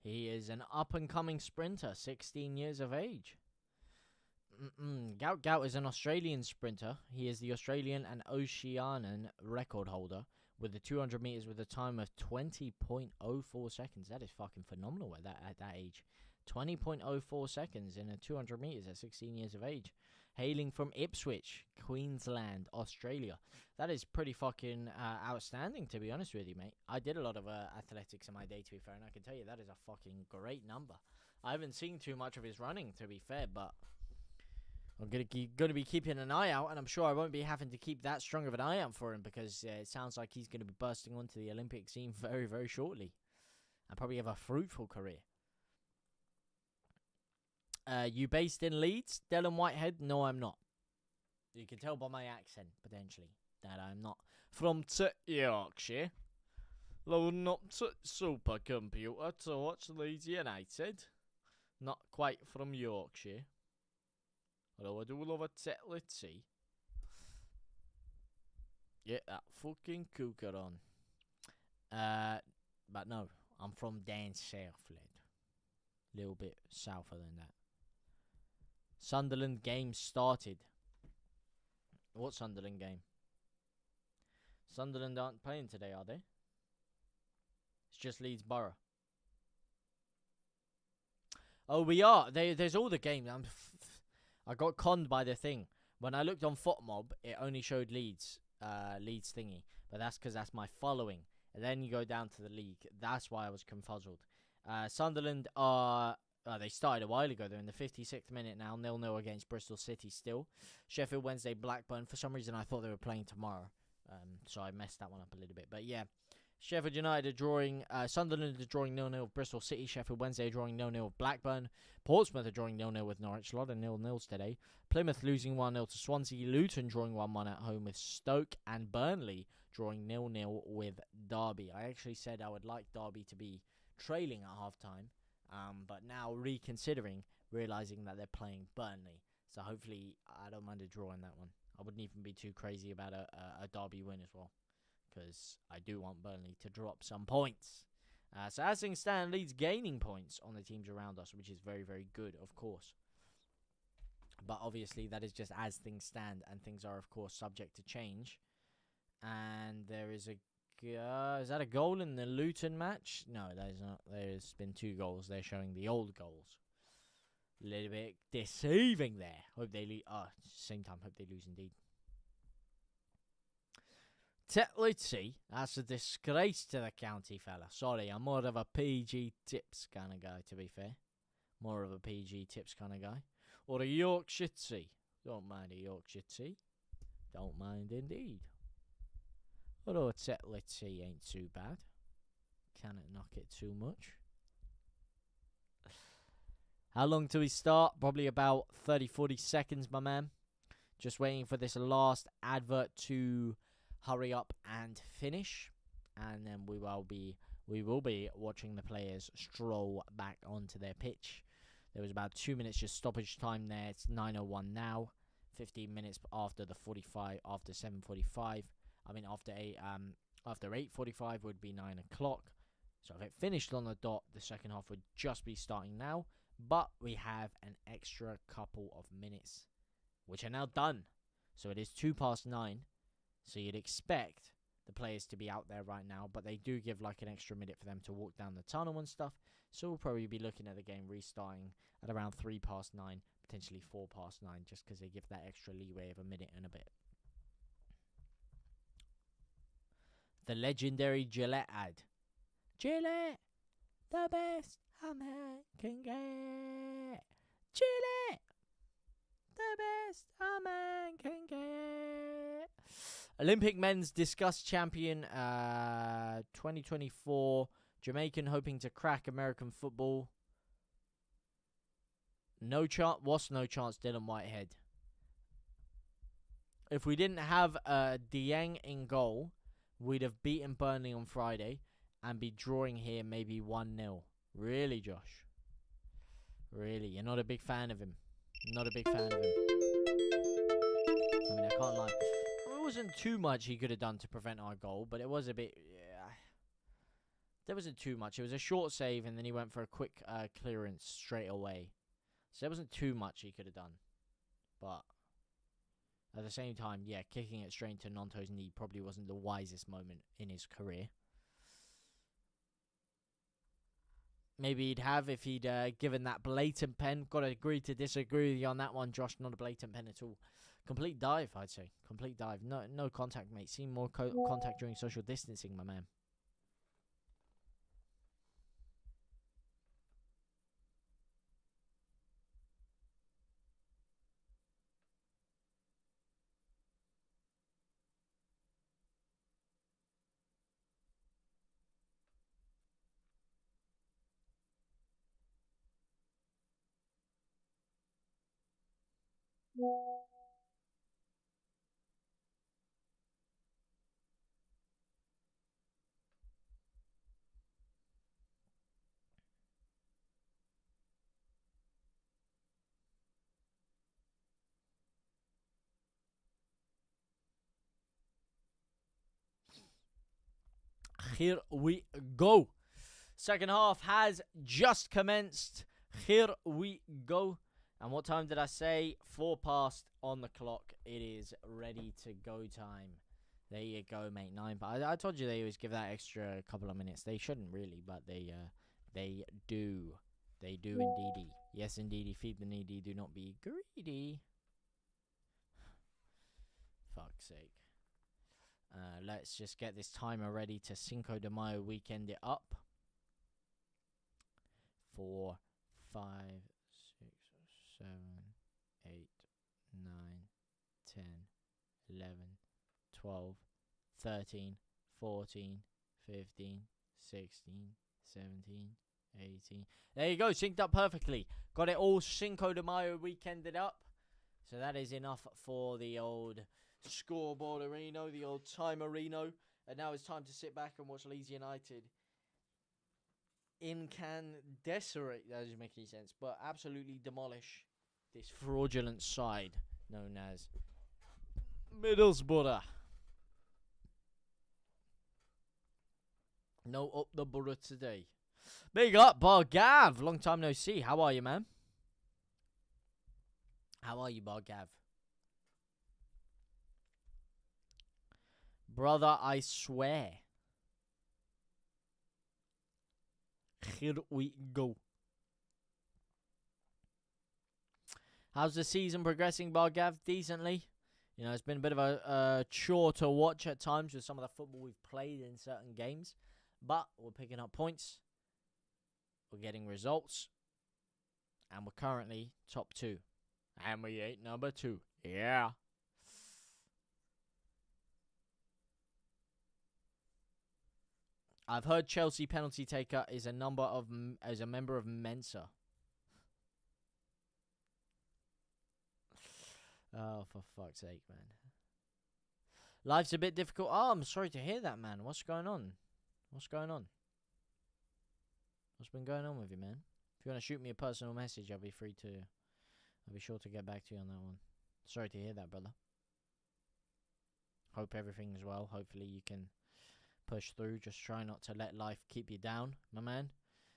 He is an up-and-coming sprinter, 16 years of age. Gout is an Australian sprinter. He is the Australian and Oceanian record holder with the 200 meters with a time of 20.04 seconds. That is fucking phenomenal at that age. 20.04 seconds in a 200 meters at 16 years of age. Hailing from Ipswich, Queensland, Australia. That is pretty fucking outstanding, to be honest with you, mate. I did a lot of athletics in my day, to be fair, and I can tell you that is a fucking great number. I haven't seen too much of his running, to be fair, but I'm gonna be keeping an eye out, and I'm sure I won't be having to keep that strong of an eye out for him because it sounds like he's going to be bursting onto the Olympic scene very, very shortly. and probably have a fruitful career. You based in Leeds, Dylan Whitehead? No, I'm not. You can tell by my accent, potentially, that I'm not from Yorkshire. Loading up supercomputer to watch Leeds United. Not quite from Yorkshire. Although I do love a Tetletty. Get that fucking cooker on. But no, I'm from down south, lad. Little bit souther than that. Sunderland game started. What Sunderland game? Sunderland aren't playing today, are they? It's just Leeds Borough. Oh, we are. There's all the games. I got conned by the thing. When I looked on FOTMob, it only showed Leeds thingy. But that's because that's my following. And then you go down to the league. That's why I was confuzzled. Sunderland are... they started a while ago. They're in the 56th minute now. 0-0 against Bristol City still. Sheffield Wednesday, Blackburn. For some reason, I thought they were playing tomorrow. So I messed that one up a little bit. But yeah. Sheffield United are drawing... Sunderland are drawing 0-0 with Bristol City. Sheffield Wednesday are drawing 0-0 with Blackburn. Portsmouth are drawing 0-0 with Norwich. A lot of 0-0s today. Plymouth losing 1-0 to Swansea. Luton drawing 1-1 at home with Stoke. And Burnley drawing 0-0 with Derby. I actually said I would like Derby to be trailing at half-time. But now reconsidering, realising that they're playing Burnley. So hopefully I don't mind a draw in that one. I wouldn't even be too crazy about a Derby win as well. Because I do want Burnley to drop some points. So as things stand, Leeds gaining points on the teams around us, which is very, very good, of course. But obviously that is just as things stand, and things are, of course, subject to change. And there is a... is that a goal in the Luton match? No, that is not. There's been 2 goals. They're showing the old goals. A little bit deceiving there. Hope they lose. Same time, hope they lose indeed. Tetletty, that's a disgrace to the county, fella. Sorry, I'm more of a PG tips kind of guy, to be fair. More of a PG tips kind of guy. Or a Yorkshire tea. Don't mind a Yorkshire tea. Don't mind indeed. Although a Tetletty ain't too bad. Cannot knock it too much. How long till we start? Probably about 30-40 seconds, my man. Just waiting for this last advert to... hurry up and finish, and then we will be watching the players stroll back onto their pitch. There was about 2 minutes just stoppage time there. It's 9:01 now. 15 minutes after the 45, after 7:45. I mean after 8:45 would be 9 o'clock. So if it finished on the dot, the second half would just be starting now. But we have an extra couple of minutes, which are now done. So it is 9:02. So you'd expect the players to be out there right now, but they do give like an extra minute for them to walk down the tunnel and stuff. So we'll probably be looking at the game restarting at around 9:03, potentially 9:04, just because they give that extra leeway of a minute and a bit. The legendary Gillette ad. Gillette, the best a man can get. Gillette, the best a man can get. Olympic men's discus champion 2024. Jamaican hoping to crack American football. No chance. What's no chance, Dylan Whitehead? If we didn't have Dieng in goal, we'd have beaten Burnley on Friday and be drawing here maybe 1-0. Really, Josh? Really? You're not a big fan of him? Not a big fan of him. I mean, I can't lie. It wasn't too much he could have done to prevent our goal, but it was a bit... Yeah, there wasn't too much. It was a short save, and then he went for a quick clearance straight away. So there wasn't too much he could have done. But at the same time, yeah, kicking it straight into Gnonto's knee probably wasn't the wisest moment in his career. Maybe he'd have if he'd given that blatant pen. Got to agree to disagree with you on that one, Josh. Not a blatant pen at all. Complete dive, I'd say. Complete dive. No contact, mate. Seen more contact during social distancing, my man. Here we go. Second half has just commenced. Here we go. And what time did I say? 4 past on the clock. It is ready to go time. There you go, mate. 9. But I told you they always give that extra couple of minutes. They shouldn't really, but they do. They do indeedy. Yes, indeedy. Feed the needy. Do not be greedy. Fuck's sake. Let's just get this timer ready to Cinco de Mayo weekend it up. 4, 5, 6, 7, 8, 9, 10, 11, 12, 13, 14, 15, 16, 17, 18. There you go, synced up perfectly. Got it all Cinco de Mayo weekended up. So that is enough for the old scoreboard arena, the old time arena. And now it's time to sit back and watch Leeds United incandescerate, that doesn't make any sense, but absolutely demolish this fraudulent side known as Middlesbrough. No up the borough today. Big up, Bar Gav. Long time no see. How are you, man? How are you, Bar Gav? Brother, I swear. Here we go. How's the season progressing, Bar Gav? Decently. You know, it's been a bit of a chore to watch at times with some of the football we've played in certain games. But we're picking up points. We're getting results. And we're currently top 2. And we ain't number 2. Yeah. I've heard Chelsea penalty taker is a member of Mensa. Oh, for fuck's sake, man. Life's a bit difficult. Oh, I'm sorry to hear that, man. What's going on? What's going on? What's been going on with you, man? If you want to shoot me a personal message, I'll be sure to get back to you on that one. Sorry to hear that, brother. Hope everything is well. Hopefully you can push through. Just try not to let life keep you down, my man.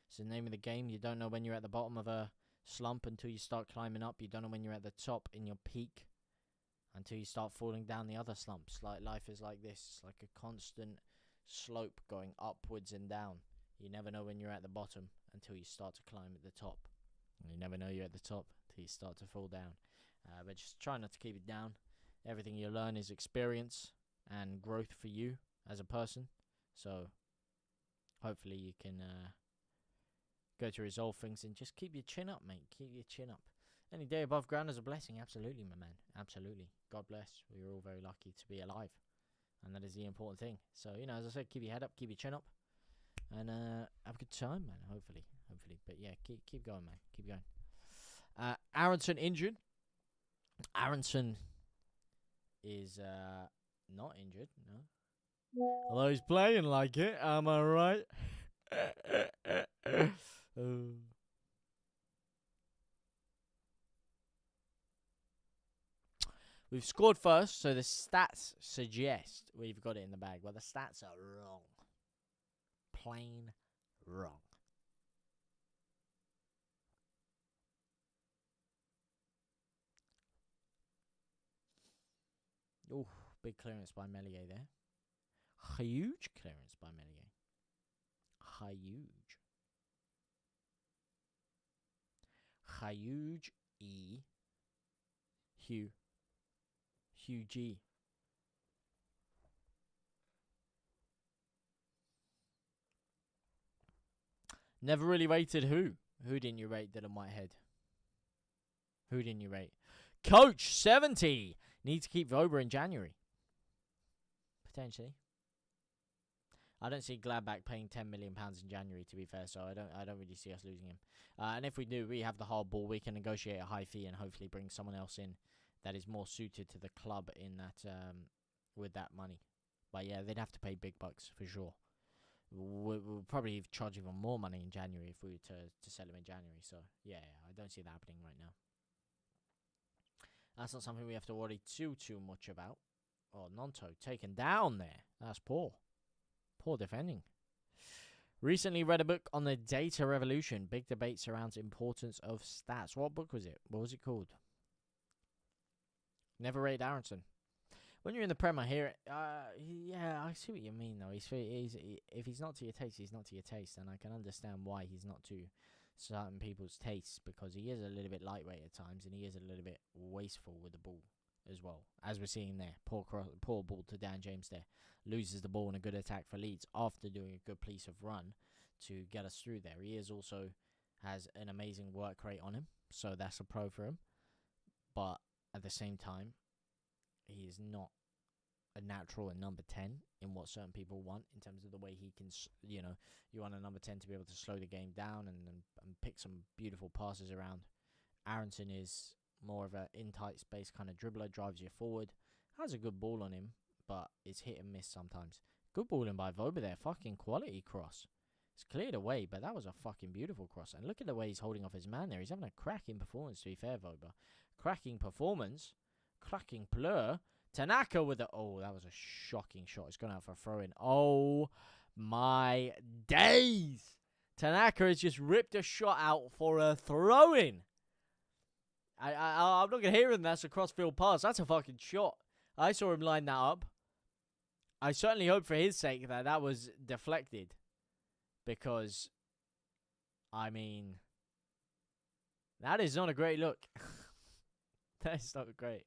It's the name of the game. You don't know when you're at the bottom of a slump until you start climbing up. You don't know when you're at the top in your peak until you start falling down the other slumps. Like, life is like this. It's like a constant slope going upwards and down. You never know when you're at the bottom until you start to climb at the top. And you never know you're at the top until you start to fall down. But just try not to keep it down. Everything you learn is experience and growth for you as a person. So hopefully you can go to resolve things and just keep your chin up, mate. Keep your chin up. Any day above ground is a blessing. Absolutely, my man. Absolutely. God bless. We're all very lucky to be alive. And that is the important thing. So, you know, as I said, keep your head up, keep your chin up. And have a good time, man. Hopefully. But yeah, keep going, man. Keep going. Aronson injured. Aronson is not injured, no. Although he's playing like it, am I right? We've scored first, so the stats suggest we've got it in the bag. Well, the stats are wrong. Plain wrong. Ooh, big clearance by Melier there. Huge clearance by Melier. Huge. Huge E. Hugh. Hugh G. Never really rated who? Who didn't you rate, Dylan Whitehead? Who didn't you rate? Coach 70. Need to keep Vober in January. Potentially. I don't see Gladbach paying £10 million in January, to be fair, so I don't really see us losing him. And if we do, we have the hard ball. We can negotiate a high fee and hopefully bring someone else in that is more suited to the club in that with that money. But yeah, they'd have to pay big bucks for sure. We'll probably charge even more money in January if we were to sell him in January. So yeah, I don't see that happening right now. That's not something we have to worry too much about. Oh, Gnonto taken down there. That's poor. Poor defending. Recently read a book on the data revolution. Big debate surrounds importance of stats. What book was it? What was it called? Never rated Aronson. When you're in the Premier here, yeah, I see what you mean, though. If he's not to your taste, he's not to your taste. And I can understand why he's not to certain people's tastes, because he is a little bit lightweight at times, and he is a little bit wasteful with the ball as well, as we're seeing there. Poor ball to Dan James there. Loses the ball in a good attack for Leeds after doing a good piece of run to get us through there. He is also has an amazing work rate on him, so that's a pro for him. But at the same time, he is not a natural in number 10 in what certain people want in terms of the way he can, you want a number 10 to be able to slow the game down and pick some beautiful passes around. Aronson is more of a in tight space kind of dribbler, drives you forward, has a good ball on him, but it's hit and miss sometimes. Good balling by Voba there, fucking quality cross. It's cleared away, but that was a fucking beautiful cross. And look at the way he's holding off his man there. He's having a cracking performance, to be fair, Voba. Cracking performance. Cracking plur. Tanaka with the... Oh, that was a shocking shot. It's gone out for a throw-in. Oh, my days. Tanaka has just ripped a shot out for a throw-in. I'm not going to hear him. That's a cross-field pass. That's a fucking shot. I saw him line that up. I certainly hope for his sake that was deflected. Because, I mean, that is not a great look. That is not great.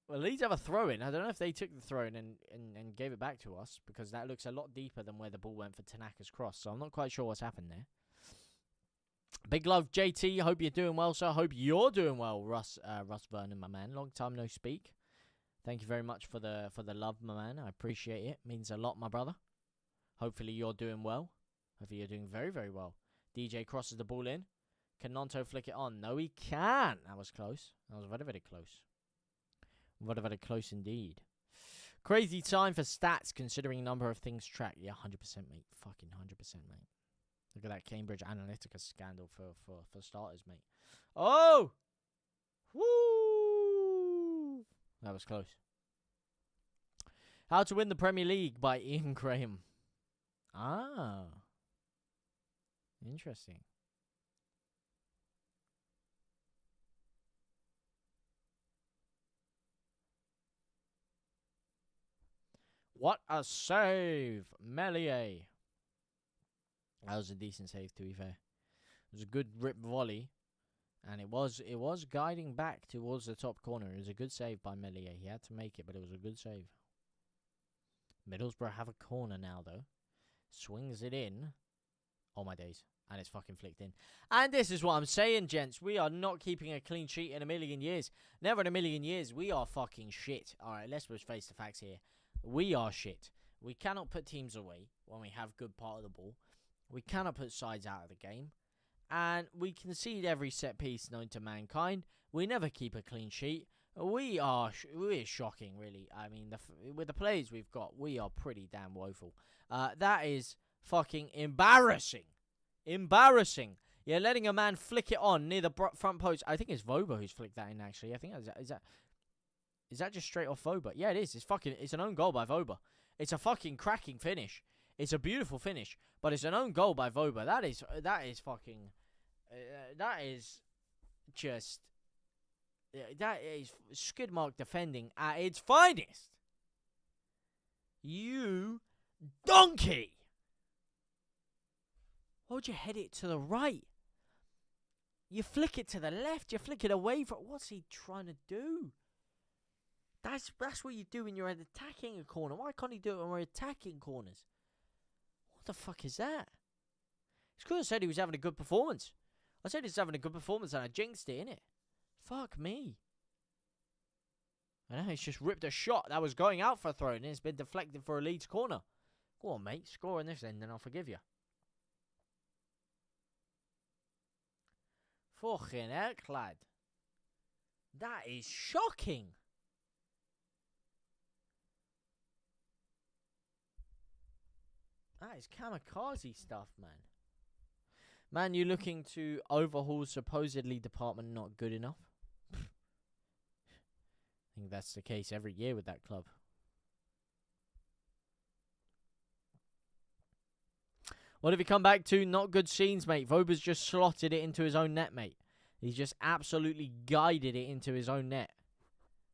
Well, Leeds have a throw-in. I don't know if they took the throw-in and gave it back to us, because that looks a lot deeper than where the ball went for Tanaka's cross. So I'm not quite sure what's happened there. Big love, JT. Hope you're doing well, sir. Hope you're doing well, Russ Vernon, my man. Long time no speak. Thank you very much for the love, my man. I appreciate it. Means a lot, my brother. Hopefully you're doing well. Hopefully you're doing very, very well. DJ crosses the ball in. Can Gnonto flick it on? No, he can't. That was close. That was very, very close. Very, very close indeed. Crazy time for stats, considering number of things tracked. Yeah, 100%, mate. Fucking 100%, mate. Look at that Cambridge Analytica scandal for starters, mate. Oh! Woo! That was close. How to Win the Premier League by Ian Graham. Ah. Interesting. What a save. Melier. That was a decent save, to be fair. It was a good rip volley. And it was guiding back towards the top corner. It was a good save by Melier. He had to make it, but it was a good save. Middlesbrough have a corner now, though. Swings it in. Oh, my days. And it's fucking flicked in. And this is what I'm saying, gents. We are not keeping a clean sheet in a million years. Never in a million years. We are fucking shit. All right, let's just face the facts here. We are shit. We cannot put teams away when we have good part of the ball. We cannot put sides out of the game. And we concede every set piece known to mankind. We never keep a clean sheet. We're shocking, really. I mean, with the players we've got, we are pretty damn woeful. That is fucking embarrassing. Embarrassing. You're letting a man flick it on near the front post. I think it's Voba who's flicked that in, actually. I think is that just straight off Voba? Yeah, it is. It's an own goal by Voba. It's a fucking cracking finish. It's a beautiful finish, but it's an own goal by Voba. That is fucking. That is just. That is skid mark defending at its finest. You donkey! Why would you head it to the right? You flick it to the left. You flick it away from. What's he trying to do? That's what you do when you're attacking a corner. Why can't he do it when we're attacking corners? What the fuck is that? He could have said he was having a good performance. I said he's having a good performance and I jinxed it, innit? Fuck me. I know, he's just ripped a shot that was going out for a throw and it's been deflected for a Leeds corner. Go on, mate. Score on this end and I'll forgive you. Fucking heck, lad. That is shocking. That is kamikaze stuff, man. Man, you looking to overhaul supposedly department not good enough? I think that's the case every year with that club. What have you come back to? Not good scenes, mate. Voba's just slotted it into his own net, mate. He's just absolutely guided it into his own net.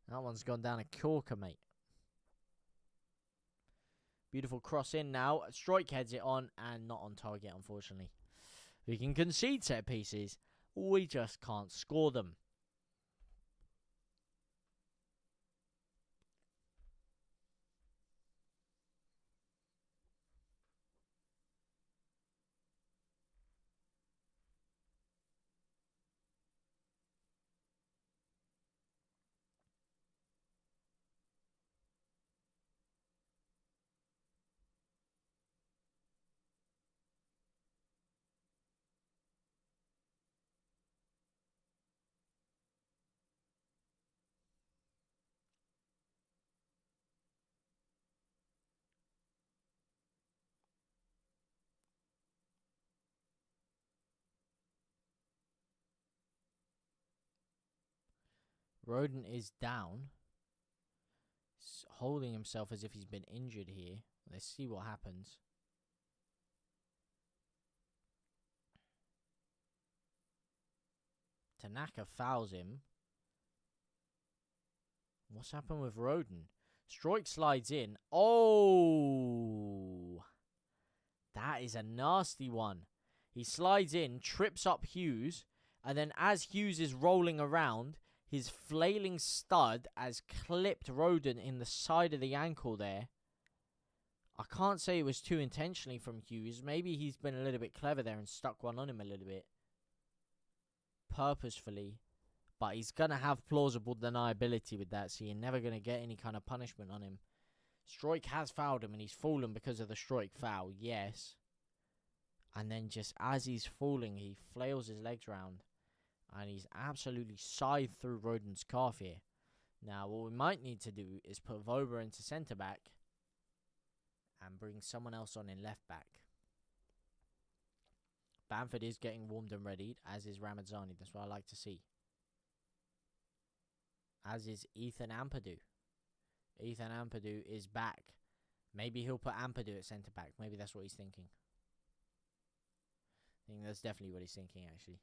That one's gone down a corker, mate. Beautiful cross in now. Stroik heads it on and not on target, unfortunately. We can concede set pieces. We just can't score them. Rodon is down. Holding himself as if he's been injured here. Let's see what happens. Tanaka fouls him. What's happened with Rodon? Stroik slides in. Oh! That is a nasty one. He slides in, trips up Hughes, and then as Hughes is rolling around, his flailing stud has clipped Rodon in the side of the ankle there. I can't say it was too intentionally from Hughes. Maybe he's been a little bit clever there and stuck one on him a little bit. Purposefully. But he's going to have plausible deniability with that, so you're never going to get any kind of punishment on him. Stroik has fouled him, and he's fallen because of the Stroik foul, yes. And then just as he's falling, he flails his legs round. And he's absolutely scythed through Rodon's calf here. Now, what we might need to do is put Voba into centre-back and bring someone else on in left-back. Bamford is getting warmed and readied, as is Ramadzani. That's what I like to see. As is Ethan Ampadu. Ethan Ampadu is back. Maybe he'll put Ampadu at centre-back. Maybe that's what he's thinking. I think that's definitely what he's thinking, actually.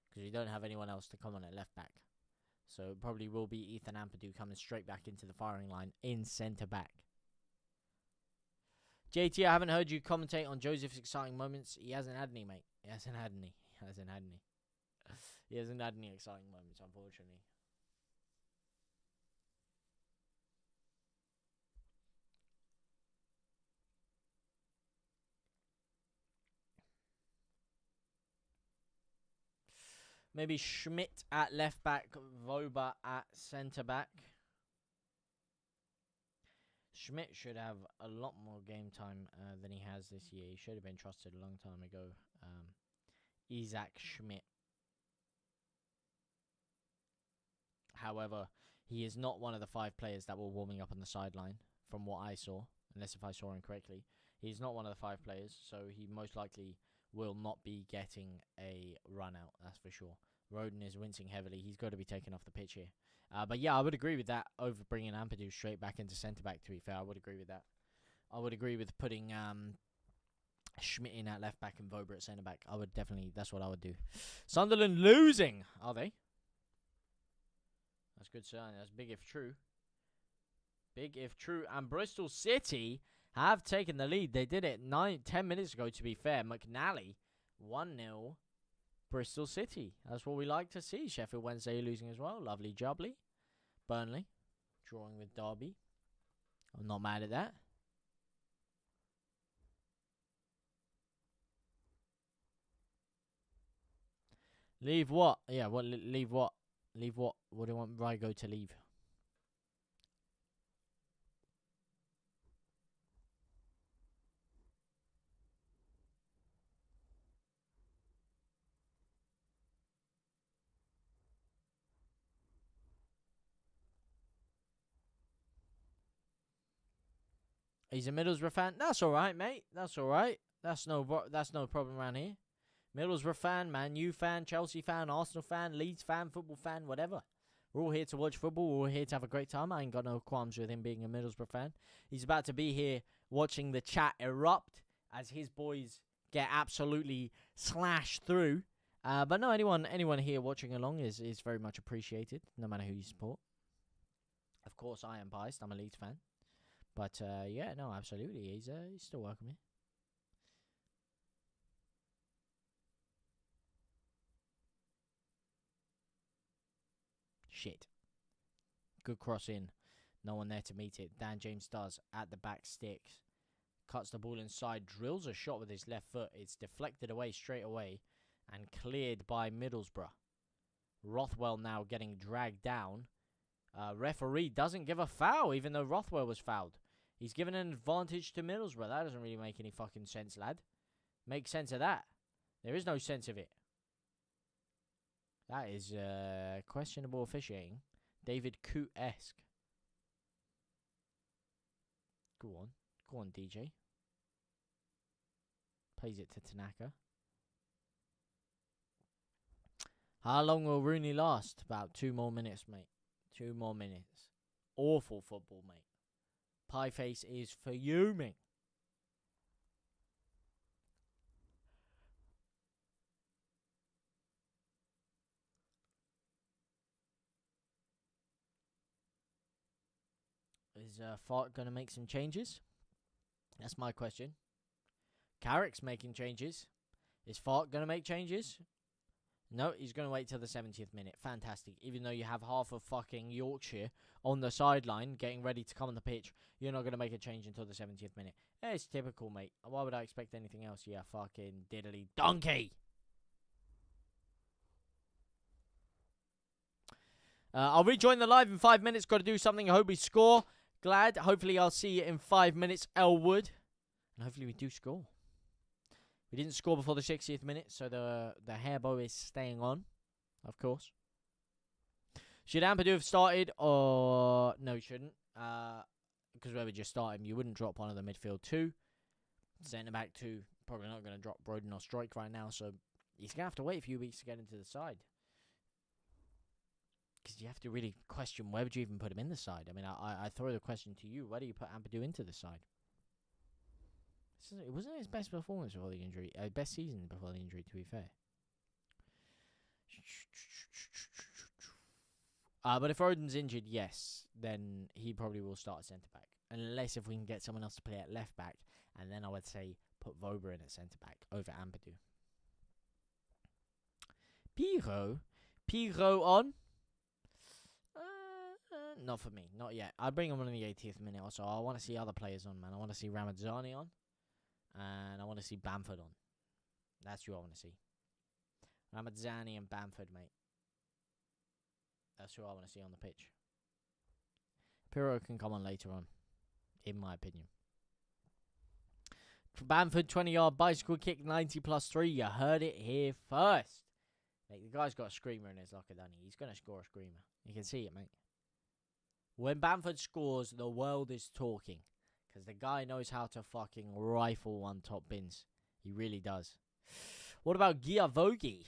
Because we don't have anyone else to come on at left back. So it probably will be Ethan Ampadu coming straight back into the firing line in centre back. JT, I haven't heard you commentate on Joseph's exciting moments. He hasn't had any, mate. He hasn't had any. He hasn't had any. He hasn't had any exciting moments, unfortunately. Maybe Schmidt at left back, Voba at centre back. Schmidt should have a lot more game time than he has this year. He should have been trusted a long time ago. Isaac Schmidt. However, he is not one of the 5 players that were warming up on the sideline, from what I saw, unless if I saw him correctly. He's not one of the 5 players, so he most likely will not be getting a run out, that's for sure. Rodon is wincing heavily. He's got to be taken off the pitch here. But yeah, I would agree with that over bringing Ampadu straight back into centre-back, to be fair. I would agree with that. I would agree with putting Schmidt in at left-back and Voba at centre-back. I would definitely, that's what I would do. Sunderland losing, are they? That's good sign. That's big if true. Big if true. And Bristol City have taken the lead. They did it 10 minutes ago, to be fair. McNally, 1-0. Bristol City. That's what we like to see. Sheffield Wednesday losing as well. Lovely jubbly. Burnley drawing with Derby. I'm not mad at that. Leave what? Yeah, what? Leave what? Leave what? What do you want Rygo to leave? He's a Middlesbrough fan. That's all right, mate. That's all right. That's no problem around here. Middlesbrough fan, Man U fan, Chelsea fan, Arsenal fan, Leeds fan, football fan, whatever. We're all here to watch football. We're all here to have a great time. I ain't got no qualms with him being a Middlesbrough fan. He's about to be here watching the chat erupt as his boys get absolutely slashed through. But no, anyone here watching along is very much appreciated, no matter who you support. Of course, I am biased. I'm a Leeds fan. But yeah, no, absolutely. He's still welcome here. Shit. Good cross in. No one there to meet it. Dan James does at the back sticks. Cuts the ball inside. Drills a shot with his left foot. It's deflected away straight away and cleared by Middlesbrough. Rothwell now getting dragged down. Referee doesn't give a foul even though Rothwell was fouled. He's given an advantage to Middlesbrough. That doesn't really make any fucking sense, lad. Make sense of that. There is no sense of it. That is questionable officiating. David Coote-esque. Go on, DJ. Plays it to Tanaka. How long will Rooney last? About 2 more minutes, mate. 2 more minutes. Awful football, mate. Pieface is fuming. Is Fart going to make some changes? That's my question. Carrick's making changes. Is Fart going to make changes? No, he's going to wait till the 70th minute. Fantastic. Even though you have half of fucking Yorkshire on the sideline getting ready to come on the pitch, you're not going to make a change until the 70th minute. It's typical, mate. Why would I expect anything else? Yeah, fucking diddly donkey. I'll rejoin the live in 5 minutes. Got to do something. I hope we score. Glad. Hopefully I'll see you in 5 minutes, Elwood. And hopefully we do score. We didn't score before the 60th minute, so the hairbow is staying on, of course. Should Ampadu have started, or... No, he shouldn't. Because we would just start him. You wouldn't drop one of the midfield 2. Centre-back 2. Probably not going to drop Broden or Strike right now, so he's going to have to wait a few weeks to get into the side. Because you have to really question, where would you even put him in the side? I mean, I throw the question to you. Where do you put Ampadu into the side? It wasn't his best performance before the injury. Best season before the injury, to be fair. But if Rodden's injured, yes, then he probably will start at centre-back. Unless if we can get someone else to play at left-back. And then I would say put Vober in at centre-back over Ampadu. Pirro on? Not for me. Not yet. I'd bring him on in the 80th minute or so. I want to see other players on, man. I want to see Ramadzani on. And I want to see Bamford on. That's who I want to see. Ramadzani and Bamford, mate. That's who I want to see on the pitch. Pirro can come on later on, in my opinion. Bamford, 20-yard bicycle kick, 90+3. You heard it here first. Mate, the guy's got a screamer in his locker, doesn't he? He's going to score a screamer. You can see it, mate. When Bamford scores, the world is talking. Because the guy knows how to fucking rifle one top bins. He really does. What about Giavogi?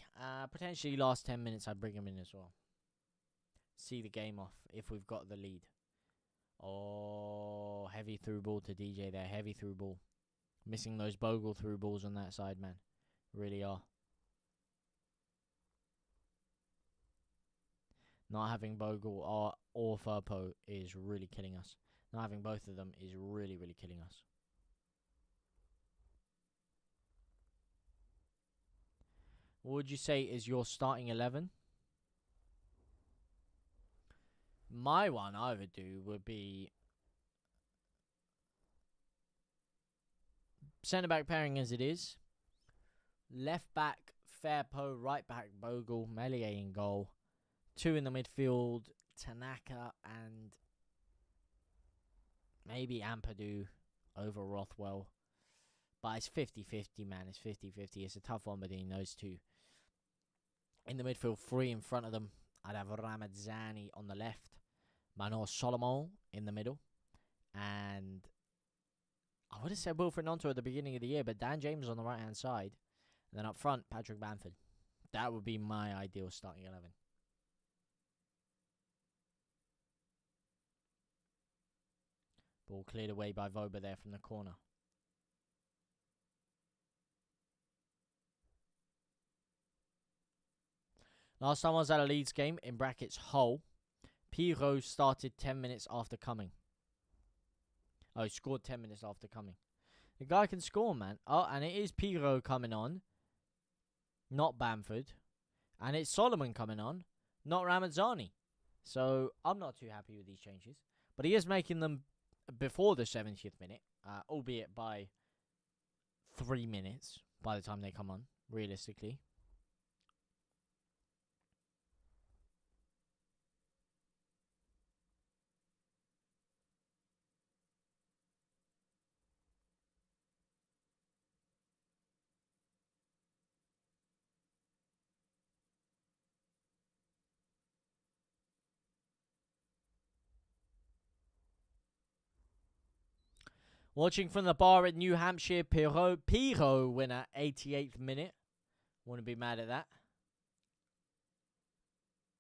Potentially last 10 minutes, I'd bring him in as well. See the game off if we've got the lead. Oh, heavy through ball to DJ there. Heavy through ball. Missing those Bogle through balls on that side, man. Really are. Not having Bogle or Furpo is really killing us. Not having both of them is really, really killing us. What would you say is your starting 11? My one I would do would be centre-back pairing as it is. Left-back, Fairpo. Right-back, Bogle. Meslier in goal. 2 in the midfield, Tanaka and maybe Ampadu over Rothwell. But it's 50-50, man. It's 50-50. It's a tough one between those two. In the midfield, 3 in front of them. I'd have Ramadzani on the left. Manor Solomon in the middle. And I would have said Wilfried Gnonto at the beginning of the year, but Dan James on the right-hand side. And then up front, Patrick Bamford. That would be my ideal starting 11. Ball cleared away by Voba there from the corner. Last time I was at a Leeds game, in brackets Hull, Pirro started 10 minutes after coming. Oh, he scored 10 minutes after coming. The guy can score, man. Oh, and it is Pirro coming on, not Bamford. And it's Solomon coming on, not Ramazzani. So I'm not too happy with these changes. But he is making them before the 70th minute, albeit by 3 minutes by the time they come on, realistically. Watching from the bar at New Hampshire, Pirro winner, 88th minute. Wouldn't be mad at that.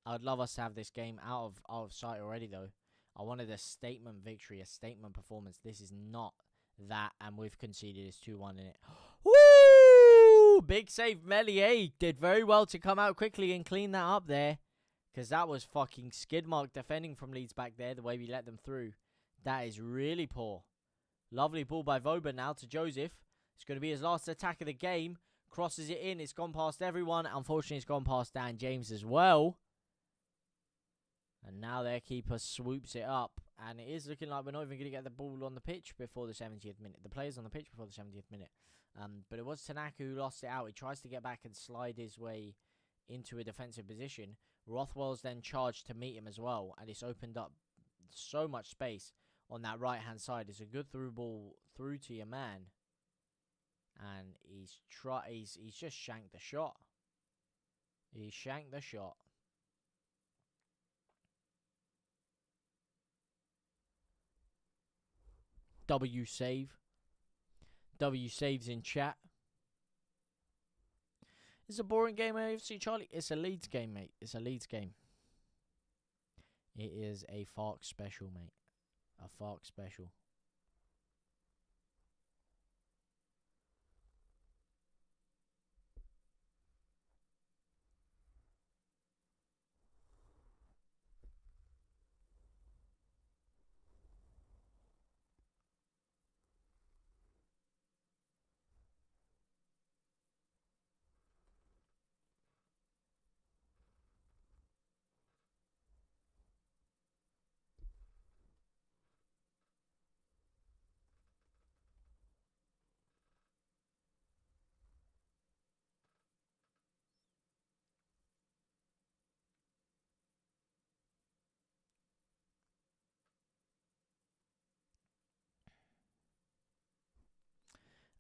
I'd love us to have this game out of sight already, though. I wanted a statement victory, a statement performance. This is not that, and we've conceded. It's 2-1 in it. Woo! Big save, Melier. Did very well to come out quickly and clean that up there, because that was fucking skid mark defending from Leeds back there, the way we let them through. That is really poor. Lovely ball by Voba now to Joseph. It's going to be his last attack of the game. Crosses it in. It's gone past everyone. Unfortunately, it's gone past Dan James as well. And now their keeper swoops it up. And it is looking like we're not even going to get the ball on the pitch before the 70th minute. The player's on the pitch before the 70th minute. But it was Tanaka who lost it out. He tries to get back and slide his way into a defensive position. Rothwell's then charged to meet him as well. And it's opened up so much space on that right-hand side. It's a good through ball through to your man. And he's just shanked the shot. He shanked the shot. W save. W saves in chat. It's a boring game, AFC Charlie. It's a Leeds game, mate. It's a Leeds game. It is a Fark special, mate. A Fark special.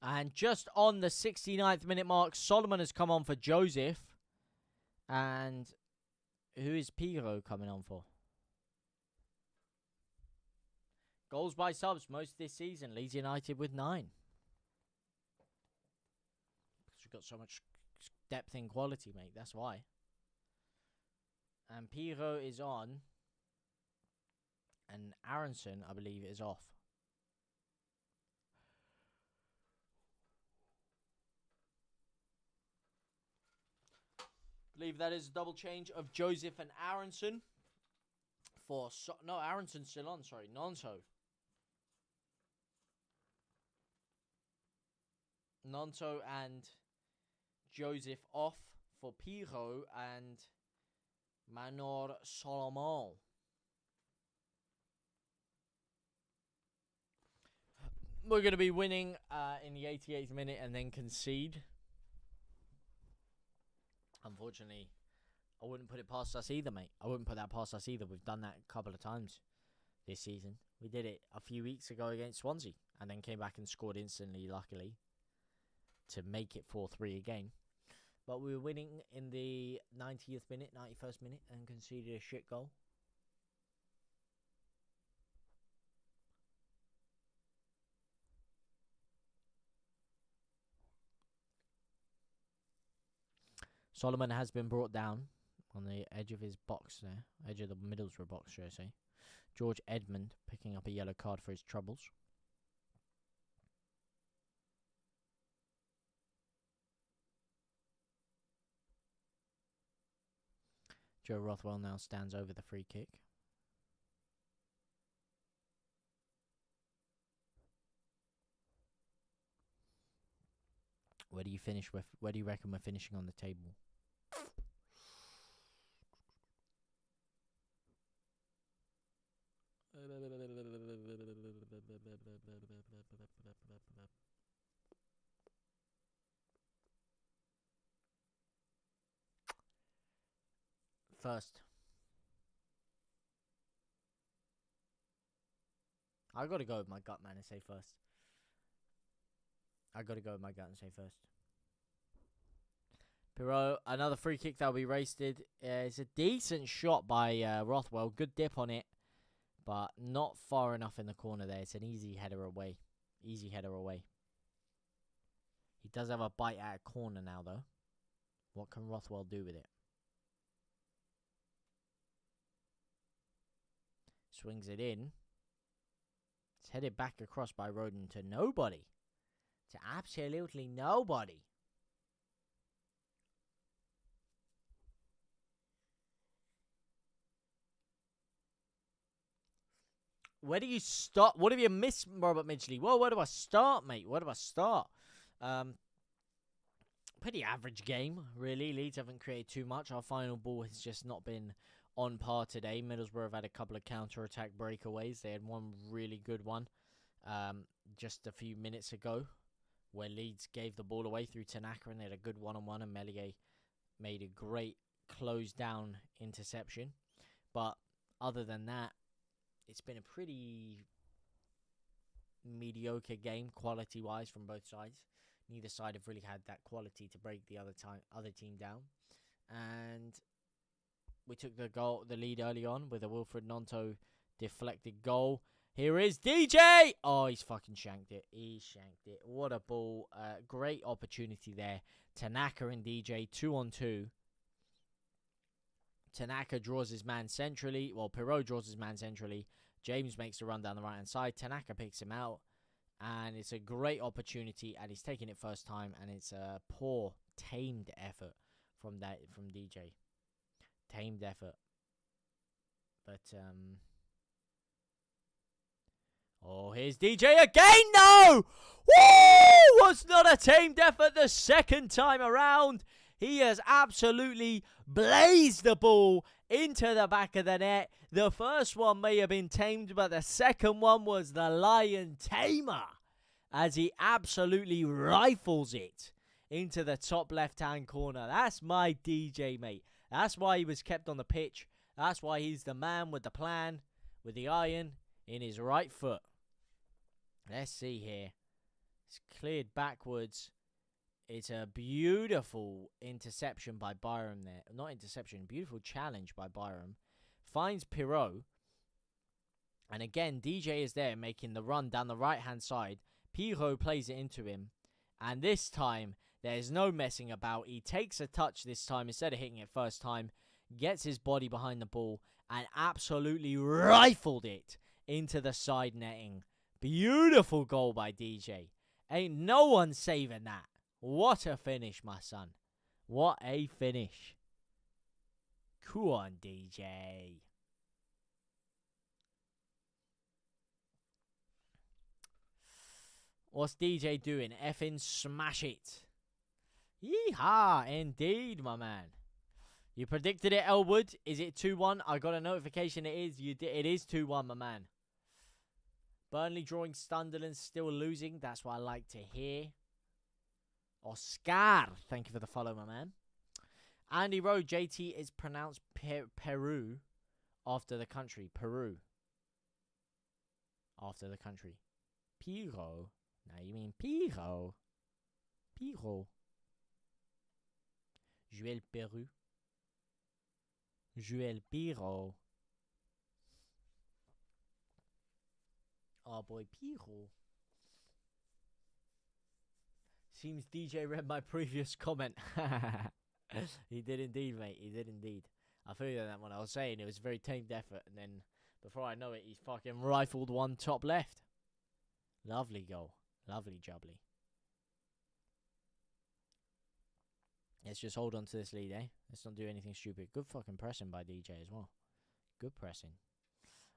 And just on the 69th minute mark, Solomon has come on for Joseph. And who is Pirro coming on for? Goals by subs most this season. Leeds United with 9. Because we've got so much depth and quality, mate. That's why. And Pirro is on. And Aronson, I believe, is off. I believe that is a double change of Joseph and Aronson. No, Aronson's still on, sorry. Gnonto. Gnonto and Joseph off for Pirro and Manor Solomon. We're going to be winning in the 88th minute and then concede. Unfortunately, I wouldn't put it past us either, mate. I wouldn't put that past us either. We've done that a couple of times this season. We did it a few weeks ago against Swansea and then came back and scored instantly, luckily, to make it 4-3 again. But we were winning in the 90th minute, 91st minute, and conceded a shit goal. Solomon has been brought down on the edge of his box there. Edge of the Middlesbrough box, should I say. George Edmund picking up a yellow card for his troubles. Joe Rothwell now stands over the free kick. Where do you finish with? Where do you reckon we're finishing on the table? First. I gotta go with my gut, man, and say first. Pirot, another free kick that'll be wasted. It's a decent shot by Rothwell. Good dip on it, but not far enough in the corner there. It's an easy header away. He does have a bite at a corner now, though. What can Rothwell do with it? Swings it in. It's headed back across by Roden to nobody. To absolutely nobody. Where do you start? What have you missed, Robert Midgley? Well, where do I start, mate? Pretty average game, really. Leeds haven't created too much. Our final ball has just not been on par today. Middlesbrough have had a couple of counter-attack breakaways. They had one really good one just a few minutes ago where Leeds gave the ball away through Tanaka and they had a good one-on-one and Melier made a great close-down interception. But other than that, it's been a pretty mediocre game quality-wise from both sides. Neither side have really had that quality to break the other team down. And we took the lead early on with a Wilfried Gnonto deflected goal. Here is DJ! Oh, he's fucking shanked it. What a ball. Great opportunity there. Tanaka and DJ, 2-on-2. Tanaka draws his man centrally. Well, Pirot draws his man centrally. James makes the run down the right-hand side. Tanaka picks him out. And it's a great opportunity. And he's taking it first time. And it's a poor, tamed effort from DJ. Tamed effort. But, oh, here's DJ again. No! Woo! Was not a tamed effort the second time around. He has absolutely blazed the ball into the back of the net. The first one may have been tamed, but the second one was the lion tamer as he absolutely rifles it into the top left-hand corner. That's my DJ, mate. That's why he was kept on the pitch. That's why he's the man with the plan, with the iron in his right foot. Let's see here. It's cleared backwards. It's a beautiful interception by Byram there. Not interception, beautiful challenge by Byram. Finds Pirot. And again, DJ is there making the run down the right-hand side. Pirot plays it into him. And this time, there's no messing about. He takes a touch this time instead of hitting it first time. Gets his body behind the ball and absolutely rifled it into the side netting. Beautiful goal by DJ. Ain't no one saving that. What a finish, my son. What a finish. Cool on, DJ. What's DJ doing? Effing smash it. Yeehaw, indeed, my man. You predicted it, Elwood. Is it 2-1? I got a notification it is. It is 2-1, my man. Burnley drawing Sunderland, still losing. That's what I like to hear. Oscar, thank you for the follow, my man. Andy Rowe, JT is pronounced Peru after the country. Peru. After the country. Piro. No, you mean Piro. Piro. Joël Peru. Joël Piro. Oh boy, Piro. Seems DJ read my previous comment. He did indeed, mate. He did indeed. I feel you on that one. I was saying it was a very tamed effort, and then before I know it, he's fucking rifled one top left. Lovely goal. Lovely jubbly. Let's just hold on to this lead, eh? Let's not do anything stupid. Good fucking pressing by DJ as well. Good pressing.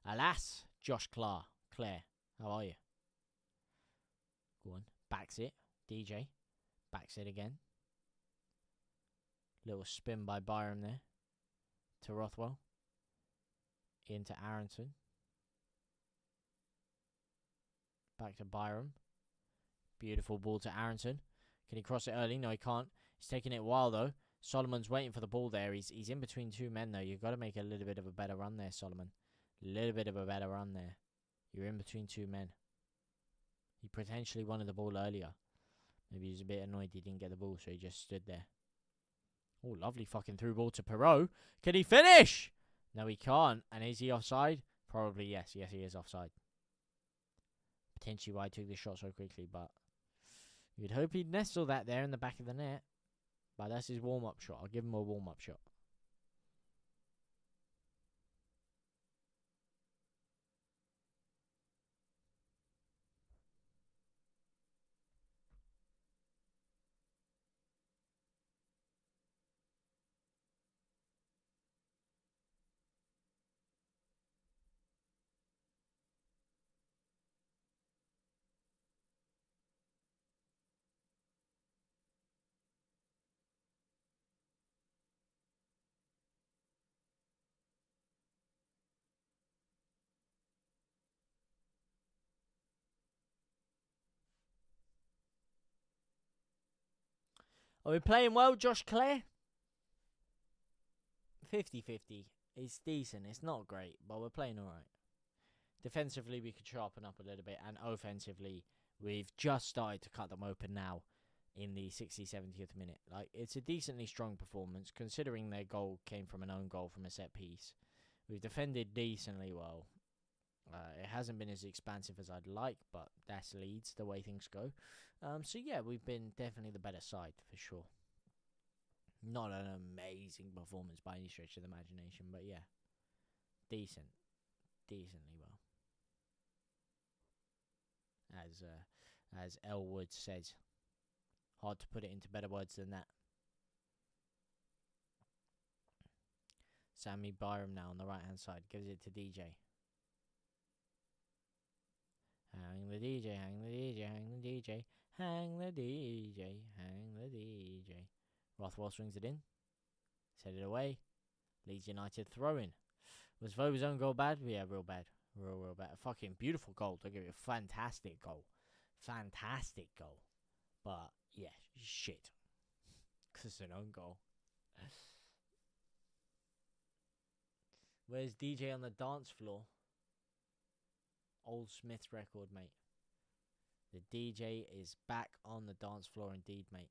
Alas, Josh Clare, how are you? Go on. Backs it. DJ. Backs it again. Little spin by Byram there. To Rothwell. Into Aronson. Back to Byram. Beautiful ball to Aronson. Can he cross it early? No, he can't. He's taking it a while, though. Solomon's waiting for the ball there. He's in between two men, though. You've got to make a little bit of a better run there, Solomon. A little bit of a better run there. You're in between two men. He potentially wanted the ball earlier. Maybe he was a bit annoyed he didn't get the ball, so he just stood there. Oh, lovely fucking through ball to Perot. Can he finish? No, he can't. And is he offside? Probably yes. Yes, he is offside. Potentially why he took the shot so quickly, but you'd hope he'd nestle that there in the back of the net. But that's his warm-up shot. I'll give him a warm-up shot. Are we playing well, Josh Clare? 50-50. It's decent. It's not great, but we're playing all right. Defensively, we could sharpen up a little bit, and offensively, we've just started to cut them open now in the 60th, 70th minute. Like, it's a decently strong performance, considering their goal came from an own goal from a set piece. We've defended decently well. It hasn't been as expansive as I'd like, but that's Leeds, the way things go. So yeah, we've been definitely the better side, for sure. Not an amazing performance by any stretch of the imagination, but yeah. Decent. Decently well. As Elwood says. Hard to put it into better words than that. Sammy Byram now on the right-hand side. Gives it to DJ. Hang the DJ, hang the DJ, hang the DJ, hang the DJ, hang the DJ. Rothwell swings it in. Set it away. Leeds United throw-in. Was Voba's own goal bad? Yeah, real bad. Real bad. A fucking beautiful goal. Don't give it a fantastic goal. Fantastic goal. But, yeah, shit. Because it's an own goal. Where's DJ on the dance floor? Old Smith's record, mate. The DJ is back on the dance floor indeed, mate.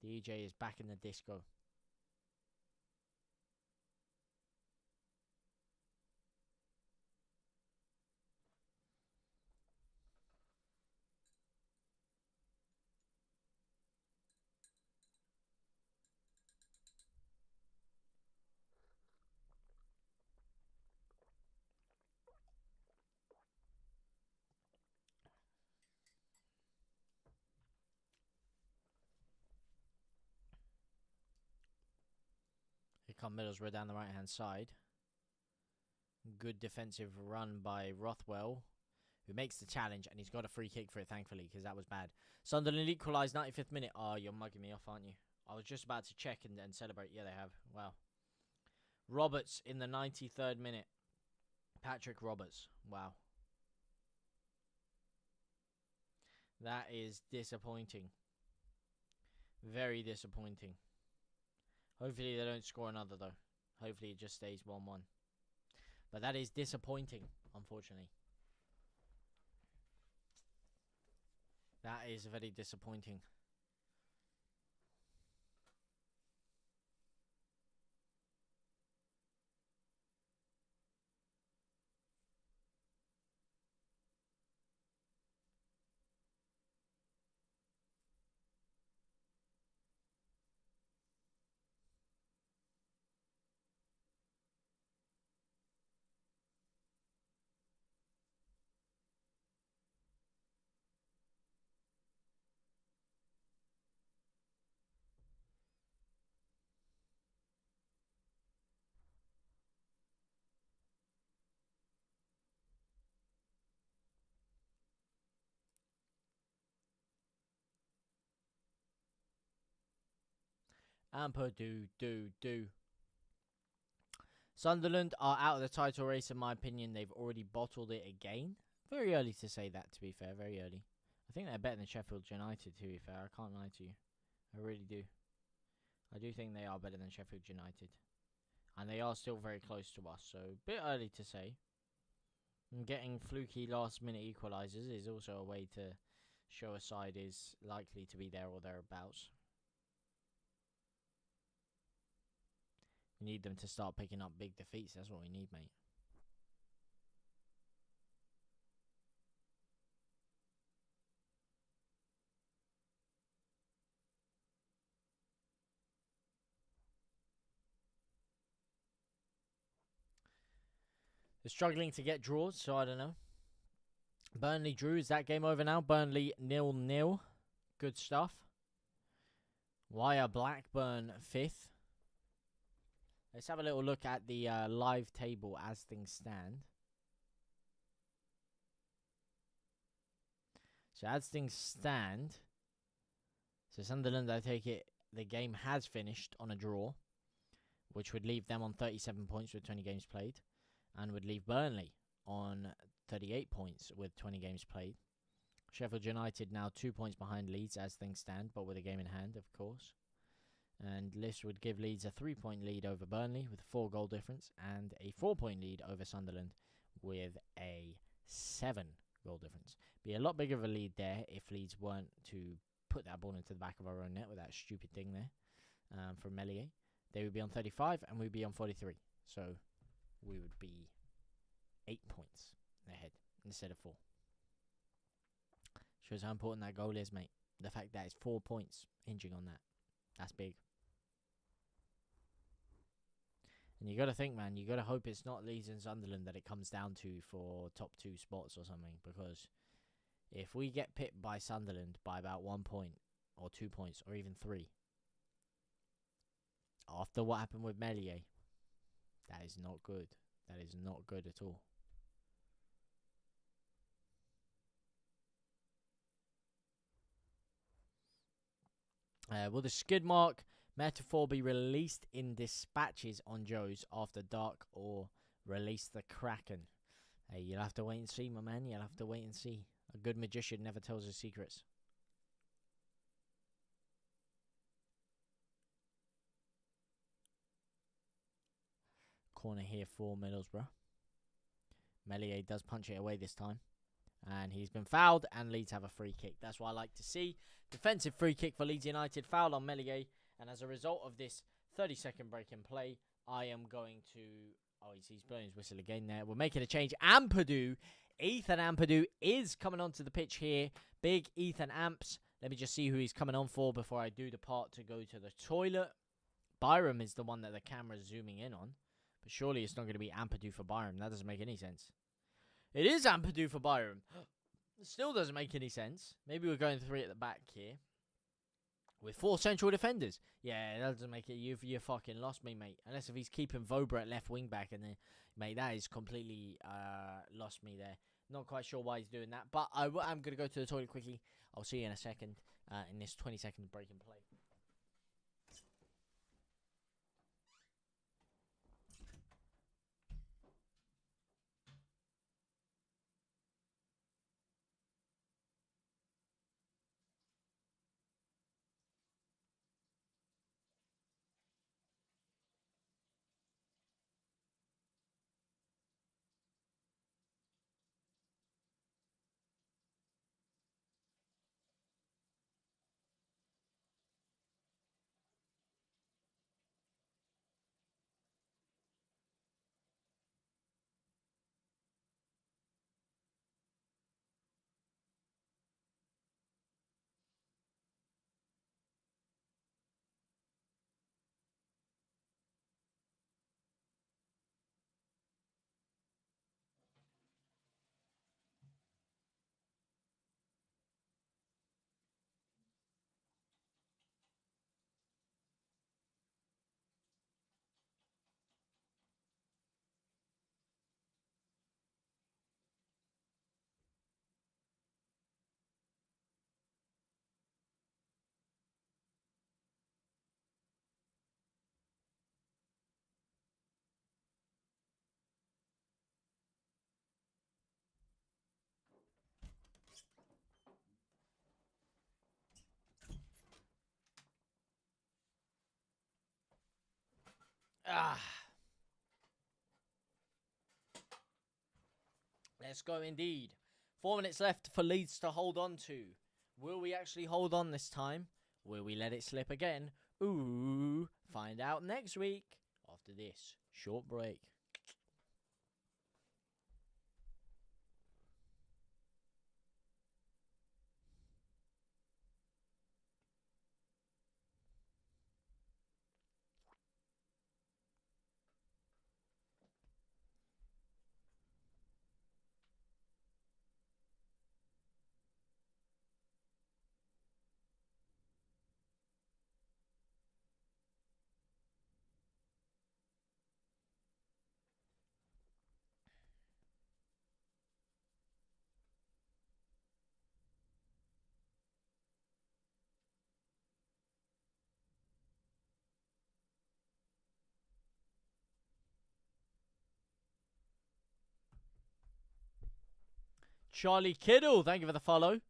DJ is back in the disco. Here come Middlesbrough down the right-hand side. Good defensive run by Rothwell, who makes the challenge, and he's got a free kick for it, thankfully, because that was bad. Sunderland equalised 95th minute. Oh, you're mugging me off, aren't you? I was just about to check and celebrate. Yeah, they have. Wow. Roberts in the 93rd minute. Patrick Roberts. Wow. That is disappointing. Very disappointing. Hopefully they don't score another, though. Hopefully it just stays 1-1. But that is disappointing, unfortunately. That is very disappointing. And do. Sunderland are out of the title race, in my opinion. They've already bottled it again. Very early to say that, to be fair. Very early. I think they're better than Sheffield United, to be fair. I can't lie to you. I really do. I do think they are better than Sheffield United. And they are still very close to us, so a bit early to say. And getting fluky last-minute equalizers is also a way to show a side is likely to be there or thereabouts. We need them to start picking up big defeats. That's what we need, mate. They're struggling to get draws, so I don't know. Burnley drew. Is that game over now? Burnley 0-0. Good stuff. Why are Blackburn 5th? Let's have a little look at the live table as things stand. So as things stand, so Sunderland, I take it, the game has finished on a draw, which would leave them on 37 points with 20 games played, and would leave Burnley on 38 points with 20 games played. Sheffield United now 2 points behind Leeds as things stand, but with a game in hand, of course. And this would give Leeds a 3-point lead over Burnley with a 4-goal difference, and a 4-point lead over Sunderland with a 7-goal difference. Be a lot bigger of a lead there if Leeds weren't to put that ball into the back of our own net with that stupid thing there from Melier. They would be on 35 and we'd be on 43. So we would be 8 points ahead instead of 4. Shows how important that goal is, mate. The fact that it's 4 points hinging on that. That's big. And you got to think, man, you got to hope it's not Leeds and Sunderland that it comes down to for top 2 spots or something. Because if we get pipped by Sunderland by about 1 point or 2 points or even 3, after what happened with Melier, that is not good. That is not good at all. Will the skid mark metaphor be released in dispatches on Joe's after dark or release the Kraken? Hey, you'll have to wait and see, my man. You'll have to wait and see. A good magician never tells his secrets. Corner here for Middlesbrough. Melier does punch it away this time. And he's been fouled, and Leeds have a free kick. That's what I like to see. Defensive free kick for Leeds United. Foul on Melier. And as a result of this 30-second break in play, I am going to... Oh, he's blowing his whistle again there. We're making a change. Ampadu. Ethan Ampadu is coming onto the pitch here. Big Ethan Amps. Let me just see who he's coming on for before I do depart to go to the toilet. Byram is the one that the camera's zooming in on. But surely it's not going to be Ampadu for Byram. That doesn't make any sense. It is Ampadu for Byram. Still doesn't make any sense. Maybe we're going 3 at the back here. With 4 central defenders. Yeah, that doesn't make it. You fucking lost me, mate. Unless if he's keeping Vobra at left wing back. And then, mate, that is completely lost me there. Not quite sure why he's doing that. But I'm going to go to the toilet quickly. I'll see you in a second in this 20-second break in play. Let's go indeed. 4 minutes left for Leeds to hold on to. Will we actually hold on this time? Will we let it slip again? Ooh, find out next week after this short break. Charlie Kiddle, thank you for the follow.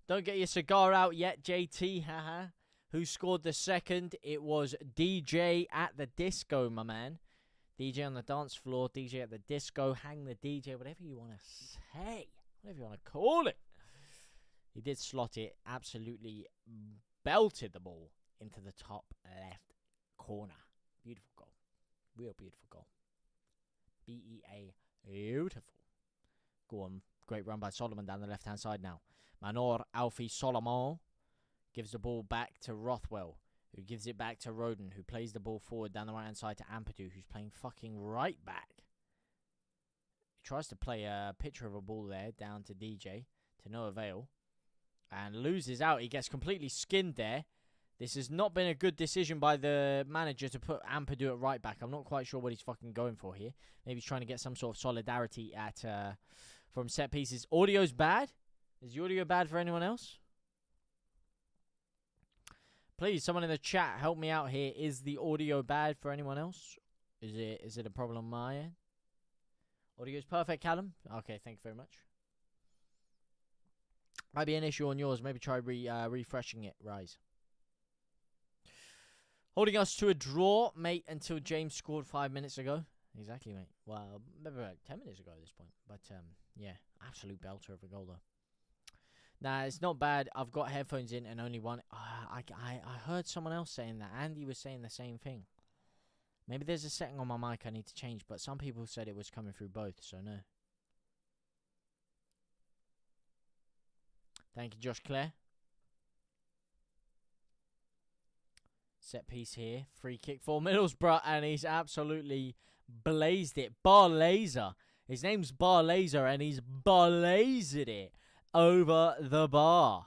Don't get your cigar out yet, JT. Haha. Who scored the second? It was DJ at the disco, my man. DJ on the dance floor, DJ at the disco, hang the DJ, whatever you want to say, whatever you want to call it. He did slot it, absolutely belted the ball into the top left corner. Beautiful goal. Real beautiful goal. B-E-A, beautiful. Go on. Great run by Solomon down the left-hand side now. Manor Alfie Solomon gives the ball back to Rothwell, who gives it back to Roden, who plays the ball forward down the right-hand side to Ampadu, who's playing fucking right back. He tries to play a picture of a ball there down to DJ, to no avail, and loses out. He gets completely skinned there. This has not been a good decision by the manager to put Ampadu at right back. I'm not quite sure what he's fucking going for here. Maybe he's trying to get some sort of solidarity at from set pieces. Audio's bad? Is the audio bad for anyone else? Please, someone in the chat, help me out here. Is the audio bad for anyone else? Is it a problem on my end? Audio's perfect, Callum. Okay, thank you very much. Might be an issue on yours. Maybe try refreshing it, Rise. Holding us to a draw, mate, until James scored 5 minutes ago. Exactly, mate. Well, maybe about 10 minutes ago at this point. But, yeah, absolute belter of a goal, though. Nah, it's not bad. I've got headphones in and only one. I heard someone else saying that. Andy was saying the same thing. Maybe there's a setting on my mic I need to change, but some people said it was coming through both, so no. Thank you, Josh Clare. Set piece here. Free kick for Middlesbrough, and he's absolutely blazed it. Bar Laser. His name's Bar Laser, and he's blazed it over the bar,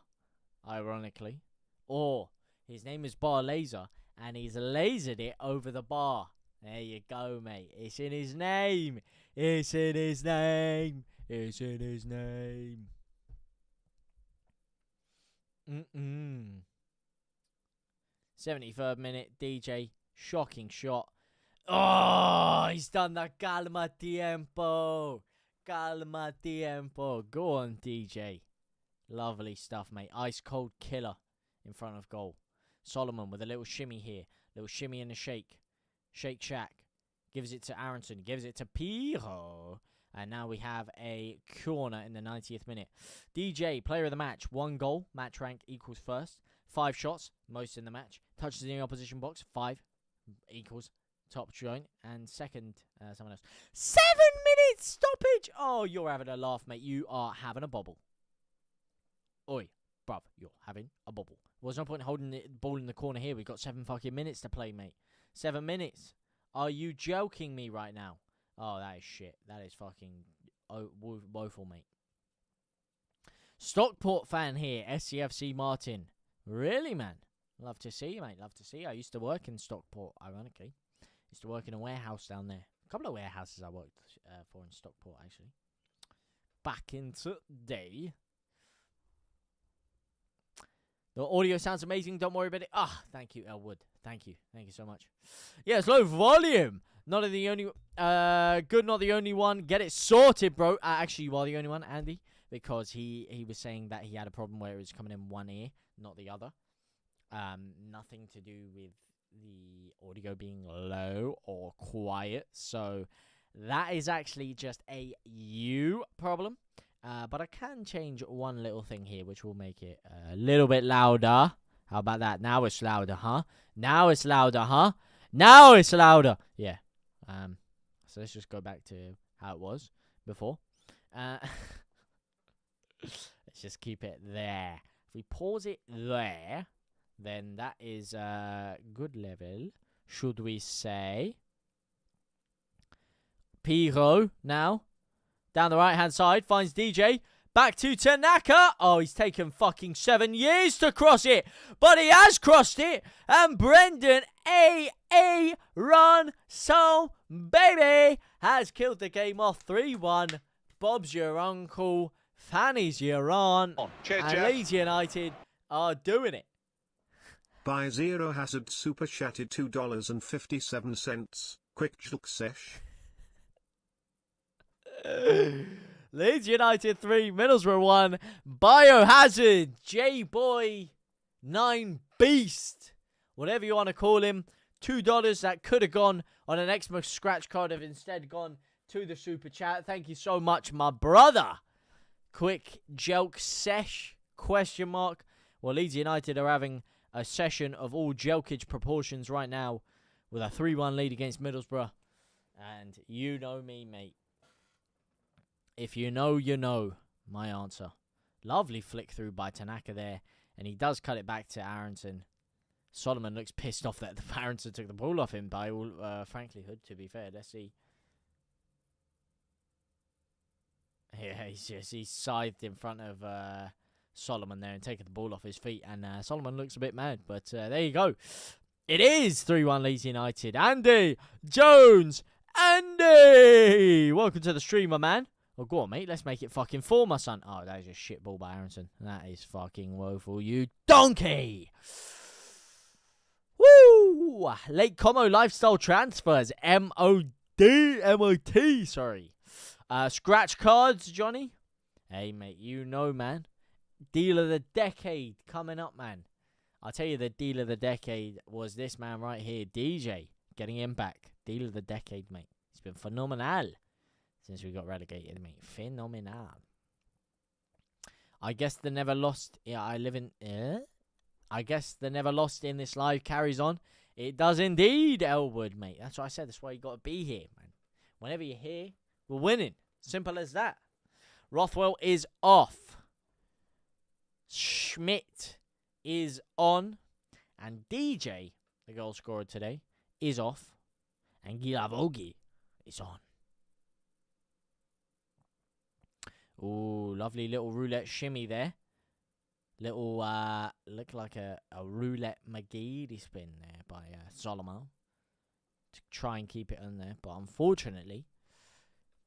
ironically. Or his name is Bar Laser, and he's lasered it over the bar. There you go, mate. It's in his name. It's in his name. It's in his name. 73rd minute, DJ, shocking shot. Oh, he's done the calma tiempo. Calma tiempo. Go on, DJ. Lovely stuff, mate. Ice cold killer in front of goal. Solomon with a little shimmy here. Little shimmy and a shake. Shake Shack. Gives it to Aronson. Gives it to Piro. And now we have a corner in the 90th minute. DJ, player of the match. 1 goal. Match rank equals first. 5 shots. Most in the match. Touches in the opposition box. 5 equals top joint. And second, someone else. 7 minutes stoppage. Oh, you're having a laugh, mate. You are having a bobble. Oi, bruv, you're having a bobble. Well, there's no point in holding the ball in the corner here. We've got 7 fucking minutes to play, mate. 7 minutes. Are you joking me right now? Oh, that is shit. That is fucking woeful, mate. Stockport fan here. SCFC Martin. Really, man? Love to see you, mate. Love to see you. I used to work in Stockport, ironically. Used to work in a warehouse down there. A couple of warehouses I worked for in Stockport, actually. Back in today. The audio sounds amazing. Don't worry about it. Ah, thank you, Elwood. Thank you. Thank you so much. Yeah, it's low volume. Not the only... good, not the only one. Get it sorted, bro. Actually, you are the only one, Andy. Because he was saying that he had a problem where it was coming in one ear, not the other. Nothing to do with the audio being low or quiet. So That is actually just a you problem. But I can change one little thing here, which will make it a little bit louder. How about that? Now it's louder, huh? Now it's louder, huh? Now it's louder. Yeah. So let's just go back to how it was before. Let's just keep it there. If we pause it there, then that is good level. Should we say? Piro now. Down the right-hand side, finds DJ. Back to Tanaka. Oh, he's taken fucking 7 years to cross it. But he has crossed it. And Brendan A.A. Run So Baby has killed the game off 3-1. Bob's your uncle. Fanny's your aunt. And Leeds United are doing it. By Zero Hazard super chatted $2.57. Quick joke sesh. Leeds United 3, Middlesbrough 1, Biohazard, J-Boy, 9 Beast, whatever you want to call him, $2 that could have gone on an Xmas scratch card have instead gone to the super chat. Thank you so much, my brother. Quick joke sesh, question mark. Well, Leeds United are having a session of all jokage proportions right now with a 3-1 lead against Middlesbrough. And you know me, mate. If you know, you know my answer. Lovely flick through by Tanaka there. And he does cut it back to Aronson. Solomon looks pissed off that Aronson took the ball off him by all franklyhood, to be fair. Let's see. Yeah, he's scythed in front of Solomon there and taken the ball off his feet. And Solomon looks a bit mad. But there you go. It is 3-1 Leeds United. Andy Jones. Andy! Welcome to the stream, my man. Oh, go on, mate. Let's make it fucking 4, my son. Oh, that is a shit ball by Aronson. That is fucking woeful, you donkey! Woo! Late Como lifestyle transfers. M-O-T, sorry. Scratch cards, Johnny. Hey, mate, you know, man. Deal of the decade coming up, man. I'll tell you the deal of the decade was this man right here, DJ. Getting him back. Deal of the decade, mate. It's been phenomenal. Since we got relegated, mate. Phenomenal. I guess the never lost. Yeah, I guess the never lost in this live carries on. It does indeed, Elwood, mate. That's what I said. That's why you got to be here, man. Whenever you're here, we're winning. Simple as that. Rothwell is off. Schmidt is on. And DJ, the goal scorer today, is off. And Gilavogi is on. Ooh, lovely little roulette shimmy there. Little, look like a roulette McGee spin there by Solomon. To try and keep it in there. But unfortunately,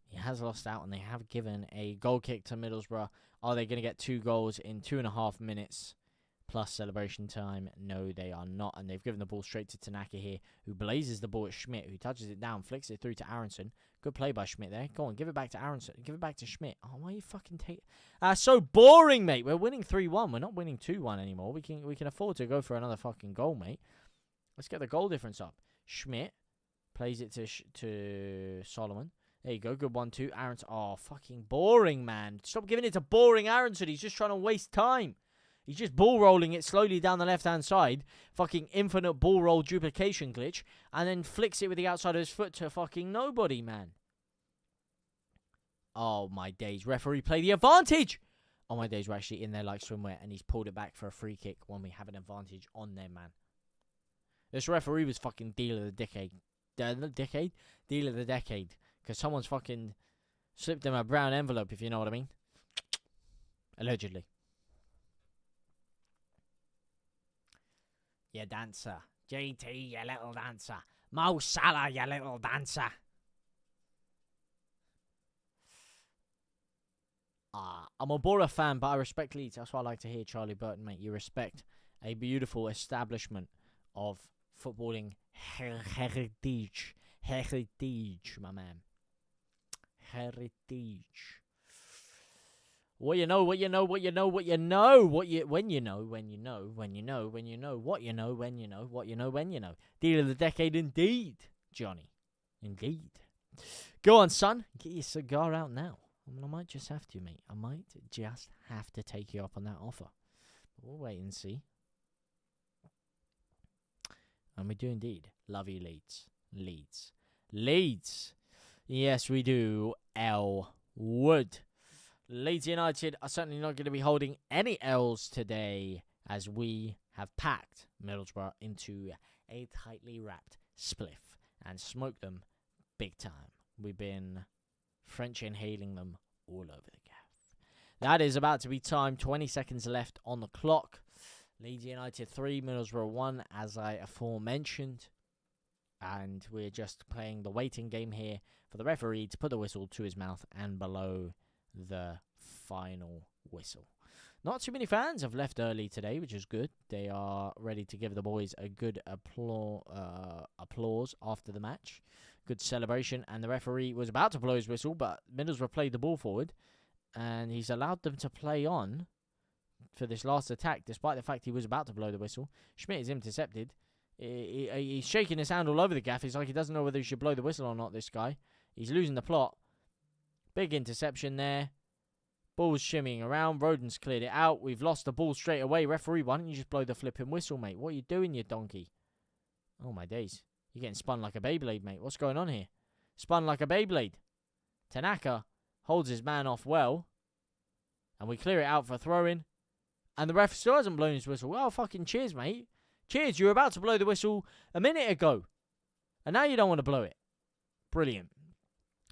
he has lost out and they have given a goal kick to Middlesbrough. Are they going to get 2 goals in 2.5 minutes plus celebration time? No, they are not. And they've given the ball straight to Tanaka here, who blazes the ball at Schmidt, who touches it down, flicks it through to Aronson. Good play by Schmidt there. Go on, give it back to Aronson. Give it back to Schmidt. Oh, why are you fucking take? So boring, mate. We're winning 3-1. We're not winning 2-1 anymore. We can afford to go for another fucking goal, mate. Let's get the goal difference up. Schmidt plays it to Solomon. There you go. Good 1-2. Aronson. Oh, fucking boring, man. Stop giving it to boring Aronson. He's just trying to waste time. He's just ball rolling it slowly down the left-hand side. Fucking infinite ball roll duplication glitch. And then flicks it with the outside of his foot to fucking nobody, man. Oh, my days. Referee, play the advantage. Oh, my days. We're actually in there like swimwear. And he's pulled it back for a free kick when we have an advantage on there, man. This referee was fucking deal of the decade. Deal of the decade. Because someone's fucking slipped him a brown envelope, if you know what I mean. Allegedly. You dancer. JT, you little dancer. Mo Salah, you little dancer. I'm a Borough fan, but I respect Leeds. That's what I like to hear, Charlie Burton, mate. You respect a beautiful establishment of footballing heritage. Heritage, my man. Heritage. What you know, what you know, what you know, what you know, when you know, when you know, what you know, when you know, what you know, what you know, when you know. Deal of the decade indeed, Johnny. Indeed. Go on, son. Get your cigar out now. I mean, I might just have to, mate. I might just have to take you up on that offer. We'll wait and see. And we do indeed. Love you, Leeds. Leeds. Leeds. Yes, we do. L. Wood. Leeds United are certainly not going to be holding any L's today, as we have packed Middlesbrough into a tightly wrapped spliff and smoked them big time. We've been French inhaling them all over the gaff. That is about to be time. 20 seconds left on the clock. Leeds United 3, Middlesbrough 1, as I aforementioned. And we're just playing the waiting game here for the referee to put the whistle to his mouth and blow the final whistle. Not too many fans have left early today, which is good. They are ready to give the boys a good applause after the match. Good celebration. And the referee was about to blow his whistle, but Middlesbrough played the ball forward. And he's allowed them to play on for this last attack, despite the fact he was about to blow the whistle. Schmidt is intercepted. He's shaking his hand all over the gaff. It's like he doesn't know whether he should blow the whistle or not, this guy. He's losing the plot. Big interception there. Ball's shimmying around. Rodden's cleared it out. We've lost the ball straight away. Referee, why don't you just blow the flipping whistle, mate? What are you doing, you donkey? Oh, my days. You're getting spun like a Beyblade, mate. What's going on here? Spun like a Beyblade. Tanaka holds his man off well. And we clear it out for a throw-in. And the ref still hasn't blown his whistle. Well, fucking cheers, mate. Cheers, you were about to blow the whistle a minute ago. And now you don't want to blow it. Brilliant.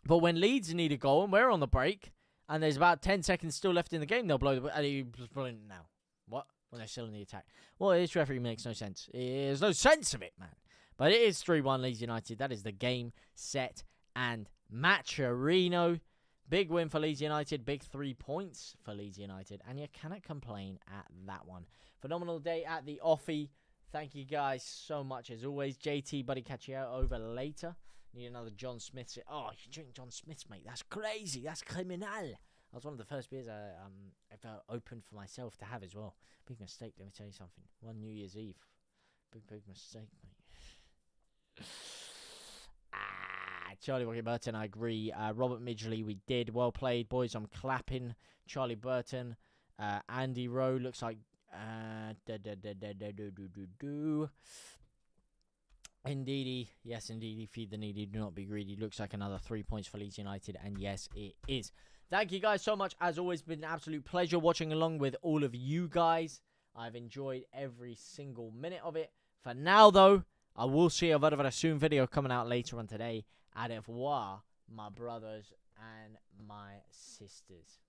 But when Leeds need a goal and we're on the break, and there's about 10 seconds still left in the game, they'll blow the whistle. And he's blowing it now. What? When they're still in the attack. Well, this referee makes no sense. There's no sense of it, man. But it is 3-1 Leeds United. That is the game, set, and Maturino. Big win for Leeds United. Big 3 points for Leeds United. And you cannot complain at that one. Phenomenal day at the offie. Thank you guys so much as always. JT, buddy, catch you out over later. Need another John Smith's. Oh, you drink John Smith's, mate. That's crazy. That's criminal. That was one of the first beers I ever opened for myself to have as well. Big mistake, let me tell you something. One New Year's Eve. Big mistake, mate. Charlie Rocket Burton, I agree. Robert Midgley, we did. Well played, boys. I'm clapping. Charlie Burton. Andy Rowe looks like... Indeedy. Yes, indeedy. Feed the needy. Do not be greedy. Looks like another 3 points for Leeds United. And yes, it is. Thank you guys so much. As always, been an absolute pleasure watching along with all of you guys. I've enjoyed every single minute of it. For now, though, I will see a very soon video coming out later on today. Au revoir, my brothers and my sisters.